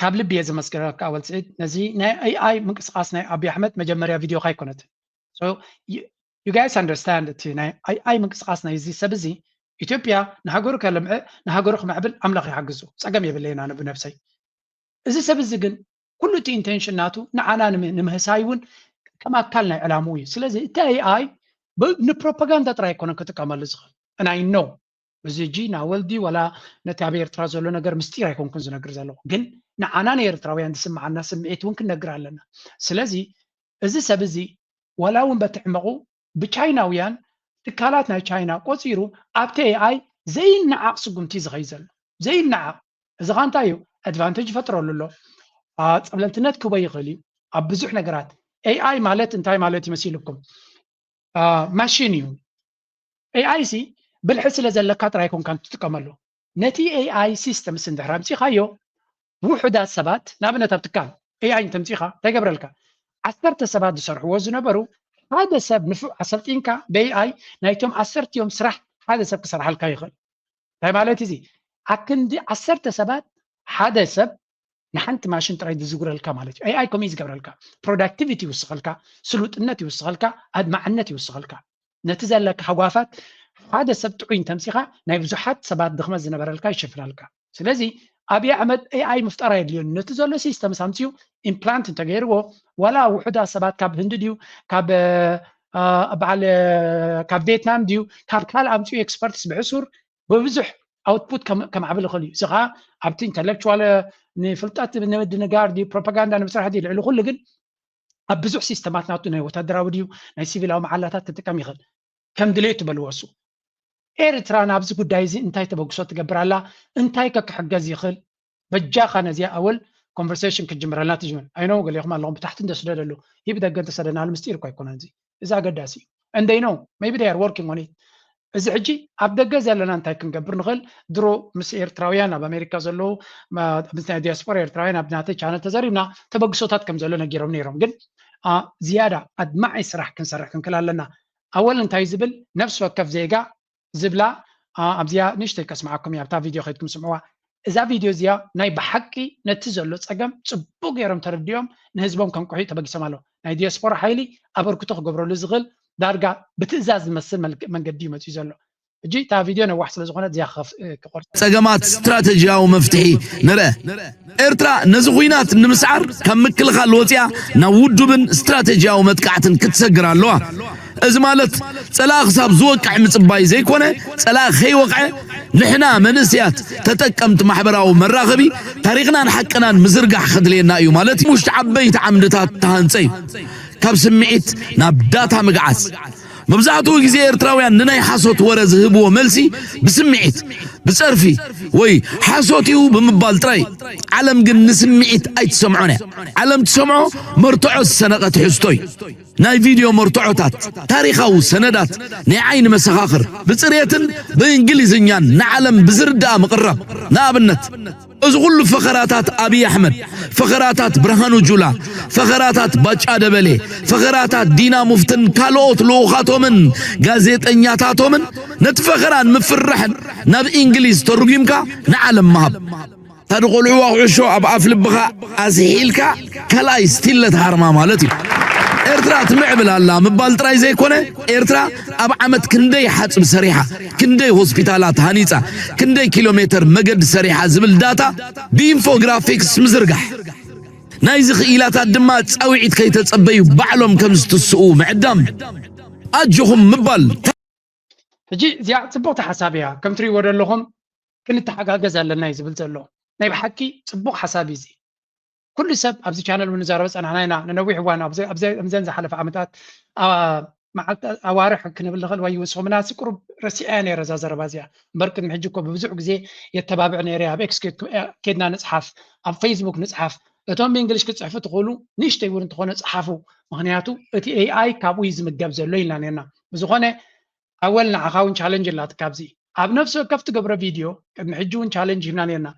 ካብ ልቢ እየ ዘመስግነካ ኣወል ስዒድ ነዚ ናይ ኤኣይ ምንቅስቃስ ናይ ኣብዪ ኣሕመድ መጀመርያ ቪድዮካ ኣይኮነትን you guys understand እቲ ናይ ኤኣይ ምንቅስቃስ ናይ እዚ ሰብ እዚ ኢትዮጵያ ንሃገሩ ከለምዕ ንሃገሩ ክምዕብል ኣምላኽ ይሓግዙ ፀገም የብለየና ኣነ ብነፍሰይ እዚ ሰብ እዚ ግን ኩሉ እቲ ኢንቴንሽን ናቱ ንዓና ንምህሳይ እውን ከም ኣካል ናይ ዕላሙ እዩ ስለዚ እቲ ኤኣይ ንፕሮፓጋንዳ ጥራይ ኣይኮነን ክጥቀመሉ ዝኽእል and I know እዚ እጂ ናወልዲ ወላ ነቲ ኣብ ኤርትራ ዘሎ ነገር ምስጢር ኣይኮንኩን ዝነግር ዘለኹ ግን ንዓና ንኤርትራውያን ዝስምዓና ስምዒት እውን ክንነግር ኣለና ስለዚ እዚ ሰብ እዚ ወላውን በትሕመቑ ብቻይናውያን ትካላት ናይ ቻይና ቆፂሩ ኣብቲ ኤአይ ዘይነዓቕ ስጉምቲ ዝኸይ ዘሎ ዘይነዓቕ እዚ ኻ እንታይ እዩ ኣድቫንቴጅ ፈጥረሉ ኣሎ ፀብለልትነት ክበ ይኽእል እዩ ኣብ ብዙሕ ነገራት ኤአይ ማለት እንታይ ማለት ይመስለኩም ማሽን እዩ ኤአይ ሲ ብልሒ ስለ ዘለካ ጥራይ ኮንካ ትጥቀመሉ ነቲ ኤአይ ሲስተምስ እንድሕር ኣምፂኻዮ ውሑዳት ሰባት ንኣብነት ኣብ ትካል ኤአይ እንተምፂኻ እንታይ ገብረልካ 10 ሰባት ዝሰርሕዎ ዝነበሩ ሓደ ሰብ ንፉዕ ኣሰልጢንካ ብኤአይ ናይቶም 10 ዮም ስራሕ ሓደ ሰብ ክሰርሓልካ ይኽእል እንታይ ማለት እዚ ኣብ ክንዲ 10 ሰባት ሓደ ሰብ ንሓንቲ ማሽን ጥራይ ዝዝጉረልካ ማለት እዩ ኤአይ ከምኡ ዝገብረልካ ፕሮዳክቲቪቲ ይውስኸልካ ስሉጥነት ይውስኸልካ ኣድማዕነት ይውስኸልካ ነቲ ዘለካ ሓጓፋት ሓደ ሰብ ጥዑይ እንተምፂኻ ናይ ብዙሓት ሰባት ድኽመት ዝነበረልካ ይሽፍናልካ ስለዚ ኣብይ ኣሕመድ ኤአይ ምፍጠራ የድልዮን ነቲ ዘሎ ሲስተም ሳምፅኡ ኢምፕላንት እንተገይርዎ ዋላ ውሑዳት ሰባት ካብ ህንዲ ድዩ ካብ በዓል ካብ ቪየትናም ድዩ ካብ ካል ኣምፅኡ ኤክስፐርትስ ብሕሱር ብብዙሕ ኣውትፑት ከማዕብል ይኽእል እዩ እዚ ከዓ ኣብቲ ኢንተሌክቹዋል ንፍልጠት ንምድንጋር ድዩ ፕሮፓጋንዳ ንምስራሕ ድዩ ልዕሊ ኩሉ ግን ኣብ ብዙሕ ሲስተማት ናቱ ናይ ወታደራዊ ድዩ ናይ ሲቪላዊ መዓላታት ክጥቀም ይኽእል ከም ድሌቱ በልወሱ ኤርትራ ናብዚ ጉዳይ እዚ እንታይ ተበግሶ ትገብራላ እንታይ ከክሕገዝ ይኽእል በጃኻ ነዚያ ኣወል ኮንቨርሴሽን ክጅምረልና ትጅምር ኣይኖ ገሊኹም ኣለኹም ብታሕቲ እንደስደደሉ ይብደገ እንተሰደናሉ ምስጢር እኳ ኣይኮነን እዚ እዚ ኣገዳሲ እዩ and they know maybe they are working on it እዚ ሕጂ ኣብ ደገ ዘለና እንታይ ክንገብር ንኽእል ድሮ ምስ ኤርትራውያን ኣብ ኣሜሪካ ዘለዉ ምስ ናይ ዲያስፖራ ኤርትራውያን ኣብ ናተይ ቻነል ተዘሪብና ተበግሶታት ከም ዘሎ ነጊሮም ነይሮም ግን ዝያዳ ኣድማዒ ስራሕ ክንሰርሕ ክንክል ኣለና ኣወል እንታይ ዝብል ነፍሲ ወከፍ ዜጋ ዝብላ ኣብዚያ ንሽተይ ከስማዓኩም እያ ኣብታ ቪድዮ ከይድኩም ስምዕዋ እዛ ቪድዮ እዚኣ ናይ ብሓቂ ነቲ ዘሎ ፀገም ፅቡቅ ገይሮም ተረዲኦም ንህዝቦም ከምቁሑ ተበጊሶም ኣሎ ናይ ዲያስፖራ ሓይሊ ኣበርክቶ ክገብረሉ ዝኽእል ዳርጋ ብትእዛዝ ዝመስል መንገዲ ይመፅኡ ዘሎ እጂ እታ ቪድዮ ነዋሕ ስለ ዝኾነ እዚኣ ክቆርፅ ፀገማት ስትራቴጂያዊ መፍትሒ ንርአ ኤርትራ ነዚ ኩናት ንምስዓር ካብ ምክልኻል ወፂያ ናብ ውዱብን ስትራቴጂያዊ መጥቃዕትን ክትሰግር ኣለዋ እዚ ማለት ፀላእ ክሳብ ዝወቅዕ ምፅባይ ዘይኮነ ፀላእ ከይወቅዐ ንሕና መንእስያት ተጠቀምቲ ማሕበራዊ መራኸቢ ታሪክናን ሓቅናን ምዝርጋሕ ከድልየና እዩ ማለት እዩ ውሽጢ ዓበይቲ ዓምድታት ተሃንፀ እዩ ካብ ስምዒት ናብ ዳታ ምግዓዝ መብዛሕትኡ ግዜ ኤርትራውያን ንናይ ሓሶት ወረ ዝህብዎ መልሲ ብስምዒት ብፀርፊ ወይ ሓሶት እዩ ብምባል ጥራይ ዓለም ግን ንስምዒት ኣይትሰምዖን እያ ዓለም ትሰምዖ መርትዖ ዝሰነቐት ሕዝቶ እዩ ናይ ቪድዮ መርትዖታት ታሪኻዊ ሰነዳት ናይ ዓይኒ መሰኻኽር ብፅሬትን ብእንግሊዝኛን ንዓለም ብዝርዳእ ምቕራብ ንኣብነት እዚ ኩሉ ፈኸራታት ኣብይ ኣሕመድ ፈኸራታት ብርሃኑ ጁላ ፈኸራታት ባጫ ደበሌ ፈኸራታት ዲና ሙፍትን ካልኦት ልኡኻቶምን ጋዜጠኛታቶምን ነቲ ፈኸራን ምፍራሕን ናብ እንግሊዝ ተርጉምካ ንዓለም መሃብ ታዲ ቆልዑ ዋቑዑሾ ኣብ ኣፍ ልብኻ ኣስሒልካ ካልኣይ ስቲለት ሃርማ ማለት እዩ ኤርትራ ትምዕብል ኣላ ምባል ጥራይ ዘይኮነ ኤርትራ ኣብ ዓመት ክንደይ ሓፅብ ሰሪሓ ክንደይ ሆስፒታላት ሃኒፃ ክንደይ ኪሎ ሜትር መገዲ ሰሪሓ ዝብል ዳታ ብኢንፎግራፊክስ ምዝርጋሕ ናይዚ ክኢላታት ድማ ፃውዒት ከይተፀበዩ ባዕሎም ከም ዝትስኡ ምዕዳም ኣጅኹም ምባል ሕጂ እዚኣ ፅቡቕቲ ሓሳብ እያ ከም ትሪእዎ ዘለኹም ክንተሓጋገዝ ኣለና እዩ ዝብል ዘሎ ናይ ብሓቂ ፅቡቕ ሓሳብ እዩ እዚ ኩሉ ሰብ ኣብዚ ቻነል ምንዛረበ ፀናሕና ኢና ንነዊሕ እዋን ኣብዘን ዝሓለፈ ዓመታት ኣዋርሕ ክንብል ንኽእል ወይ ንስኹምና ቁሩብ ረሲዐያ ነይረ እዛ ዘረባ እዚኣ እምበር ቅድሚ ሕጂ እኮ ብብዙሕ ግዜ የተባብዕ ነይረ ኣብ ኤክስ ኬድና ንፅሓፍ ኣብ ፌስቡክ ንፅሓፍ እቶም ብእንግሊሽ ክፅሕፉ ትኽእሉ ንእሽተይ እውን እንተኾነ ፀሓፉ ምክንያቱ እቲ ኤአይ ካብኡ እዩ ዝምገብ ዘሎ ኢልና ነርና ብዝኾነ ኣወል ንዓኻ እውን ቻለንጅ ኣላትካ ኣብዚ ኣብ ነፍሲ ወከፍ ትገብሮ ቪድዮ ቅድሚ ሕጂ እውን ቻለንጅ ሂብና ነርና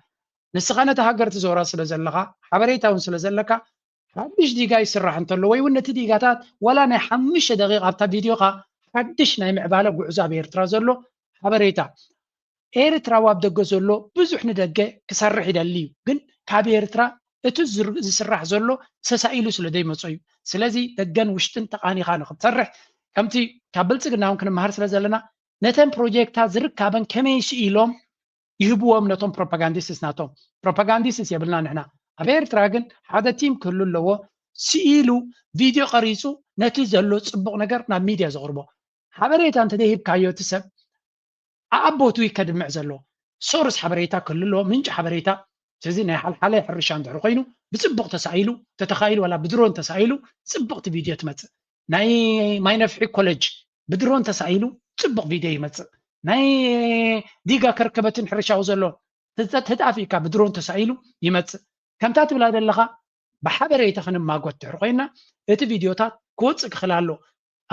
ንስኻ ነቲ ሃገር ትዞራ ስለ ዘለኻ ሓበሬታ እውን ስለ ዘለካ ሓድሽ ዲጋ ይስራሕ እንተሎ ወይ እውን ነቲ ዲጋታት ዋላ ናይ 5 ደቂቃ ኣብታ ቪድዮኻ ሓድሽ ናይ ምዕባለ ጉዕዞ ኣብ ኤርትራ ዘሎ ሓበሬታ ኤርትራዊ ኣብ ደገ ዘሎ ብዙሕ ንደገ ክሰርሕ ይደሊ እዩ ግን ካብ ኤርትራ እቲ ዝስራሕ ዘሎ ተሳኢሉ ስለ ዘይመፆ እዩ ስለዚ ደገን ውሽጥን ተቃኒኻ ንክትሰርሕ ከምቲ ካብ ብልፅግና እውን ክንመሃር ስለ ዘለና ነተን ፕሮጀክታት ዝርካበን ከመይ ስኢሎም ይህብዎም ነቶም ፕሮፓጋንዲስትስ ናቶም ፕሮፓጋንዲስትስ የብልና ንሕና ኣብ ኤርትራ ግን ሓደ ቲም ክህሉ ኣለዎ ስኢሉ ቪድዮ ቀሪፁ ነቲ ዘሎ ፅቡቕ ነገር ናብ ሚድያ ዘቕርቦ ሓበሬታ እንተደይሂብካዮ እቲ ሰብ ኣቦቱ ከድምዕ ዘሎ ሶርስ ሓበሬታ ክህሉ ኣለዎ ምንጭ ሓበሬታ ስለዚ ናይ ሓልሓለ ሕርሻ እንድሕር ኮይኑ ብፅቡቅ ተሳኢሉ ተተኻኢሉ ወላ ብድሮን ተሳኢሉ ፅቡቅቲ ቪድዮ ትመፅእ ናይ ማይ ነፍሒ ኮሌጅ ብድሮን ተሳኢሉ ፅቡቅ ቪድዮ ይመፅእ ናይ ዲጋ ከርከበትን ሕርሻው ዘሎ ተጣፊካ ብድሮን ተሳኢሉ ይመፅእ ከምታ ትብላ ዘለኻ ብሓበሬታ ክንማጎት ድሕር ኮይና እቲ ቪድዮታት ክወፅእ ክኽእል ኣሎ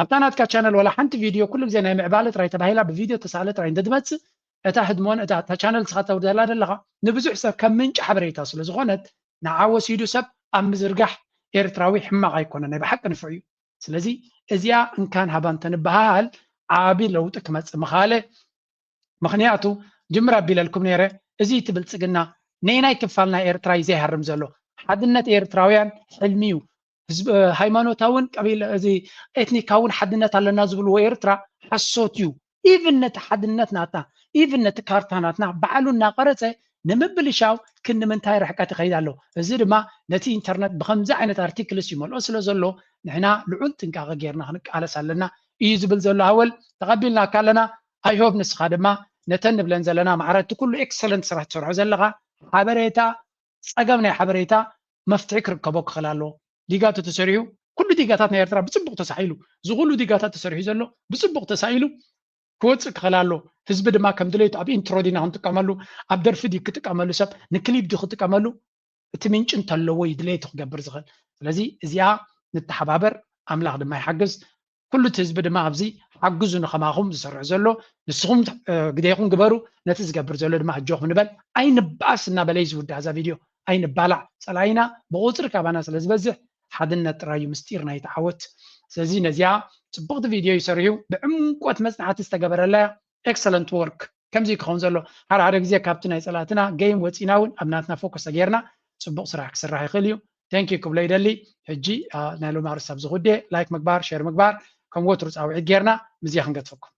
ኣብታ ናትካ ቻነል ወላ ሓንቲ ቪድዮ ኩሉ ግዜ ናይ ምዕባለ ጥራይ ተባሂላ ብቪድዮ ተሳእለ ጥራይ እንተትመፅእ እታ ህድሞን እታ ቻነል ንስኻ ተውድላ ዘለኻ ንብዙሕ ሰብ ከም ምንጭ ሓበሬታ ስለ ዝኾነት ንዓወሲዱ ሰብ ኣብ ምዝርጋሕ ኤርትራዊ ሕማቕ ኣይኮነን ናይ ብሓቂ ንፍዕ እዩ ስለዚ እዚኣ እንካን ሃባን ተንበሃል ዓቢ ለውጢ ክመፅእ ምኻለ ምክንያቱ ጅምር ኣቢለልኩም ነይረ እዚ እቲ ብልፅግና ነናይ ክፋል ናይ ኤርትራ እዩ ዘይሃርም ዘሎ ሓድነት ኤርትራውያን ሕልሚ እዩ ሃይማኖታውን ቀቢል እዚ ኤትኒካውን ሓድነት ኣለና ዝብልዎ ኤርትራ ሓሶት እዩ ኢቭን ነቲ ሓድነት ናትና ኢቭን ነቲ ካርታ ናትና ባዕሉ እናቀረፀ ንምብልሻው ክንምንታይ ርሕቀት ይኸይድ ኣሎ እዚ ድማ ነቲ ኢንተርኔት ብከምዚ ዓይነት ኣርቲክልስ ይመልኦ ስለ ዘሎ ንሕና ልዑል ጥንቃቐ ጌርና ክንቃለስ ኣለና እዩ ዝብል ዘሎ ኣወል ተቐቢልና ካለና ኣይሆብ ንስኻ ድማ ነተን ንብለን ዘለና ማዕረቲ ኩሉ ኤክሰለንት ስራሕ ትሰርሖ ዘለኻ ሓበሬታ ፀገም ናይ ሓበሬታ መፍትሒ ክርከቦ ክኽእል ኣሎ ዲጋቱ ተሰሪሑ ኩሉ ዲጋታት ናይ ኤርትራ ብፅቡቅ ተሳሒሉ ዝኩሉ ዲጋታት ተሰሪሑ ዘሎ ብፅቡቅ ተሳኢሉ ክወፅእ ክኽእል ኣሎ ህዝቢ ድማ ከም ድሌቱ ኣብ ኢንትሮ ዲና ክንጥቀመሉ ኣብ ደርፊ ዲ ክጥቀመሉ ሰብ ንክሊፕ ዲ ክጥቀመሉ እቲ ምንጭ እንተለዎ እዩ ድሌቱ ክገብር ዝኽእል ስለዚ እዚኣ ንተሓባበር ኣምላኽ ድማ ይሓግዝ ኩሉ እቲ ህዝቢ ድማ ኣብዚ ሓግዙ ንኸማኹም ዝሰርሕ ዘሎ ንስኹም ግዴኹም ግበሩ ነቲ ዝገብር ዘሎ ድማ እጆኹም ንበል ኣይንባኣስ እናበለይ ዝውዳእ እዛ ቪድዮ ኣይንባላዕ ፀላኢና ብቁፅሪ ካባና ስለ ዝበዝሕ ሓድነት ጥራይ ምስጢር ናይ ተዓወት ስለዚ ነዚኣ ፅቡቅቲ ቪድዮ ይሰርሑ ብዕምቆት መፅናዕቲ ዝተገበረላ ኤክሰለንት ወርክ ከምዚ ክኸውን ዘሎ ሓደ ግዜ ካብቲ ናይ ፀላእትና ጌም ወፂና እውን ኣብ ናትና ፎከስ ገርና ፅቡቅ ስራሕ ክስራሕ ይኽእል እዩ ቴንክ ዩ ክብሎ ይደሊ ሕጂ ናይ ሎሚ ኣርእስቲ ኣብ ዝጉዳይ ላይክ ምግባር ሼር ምግባር ከም ወትሩ ፃውዒት ጌርና ምዝያ ክንገድፈኩም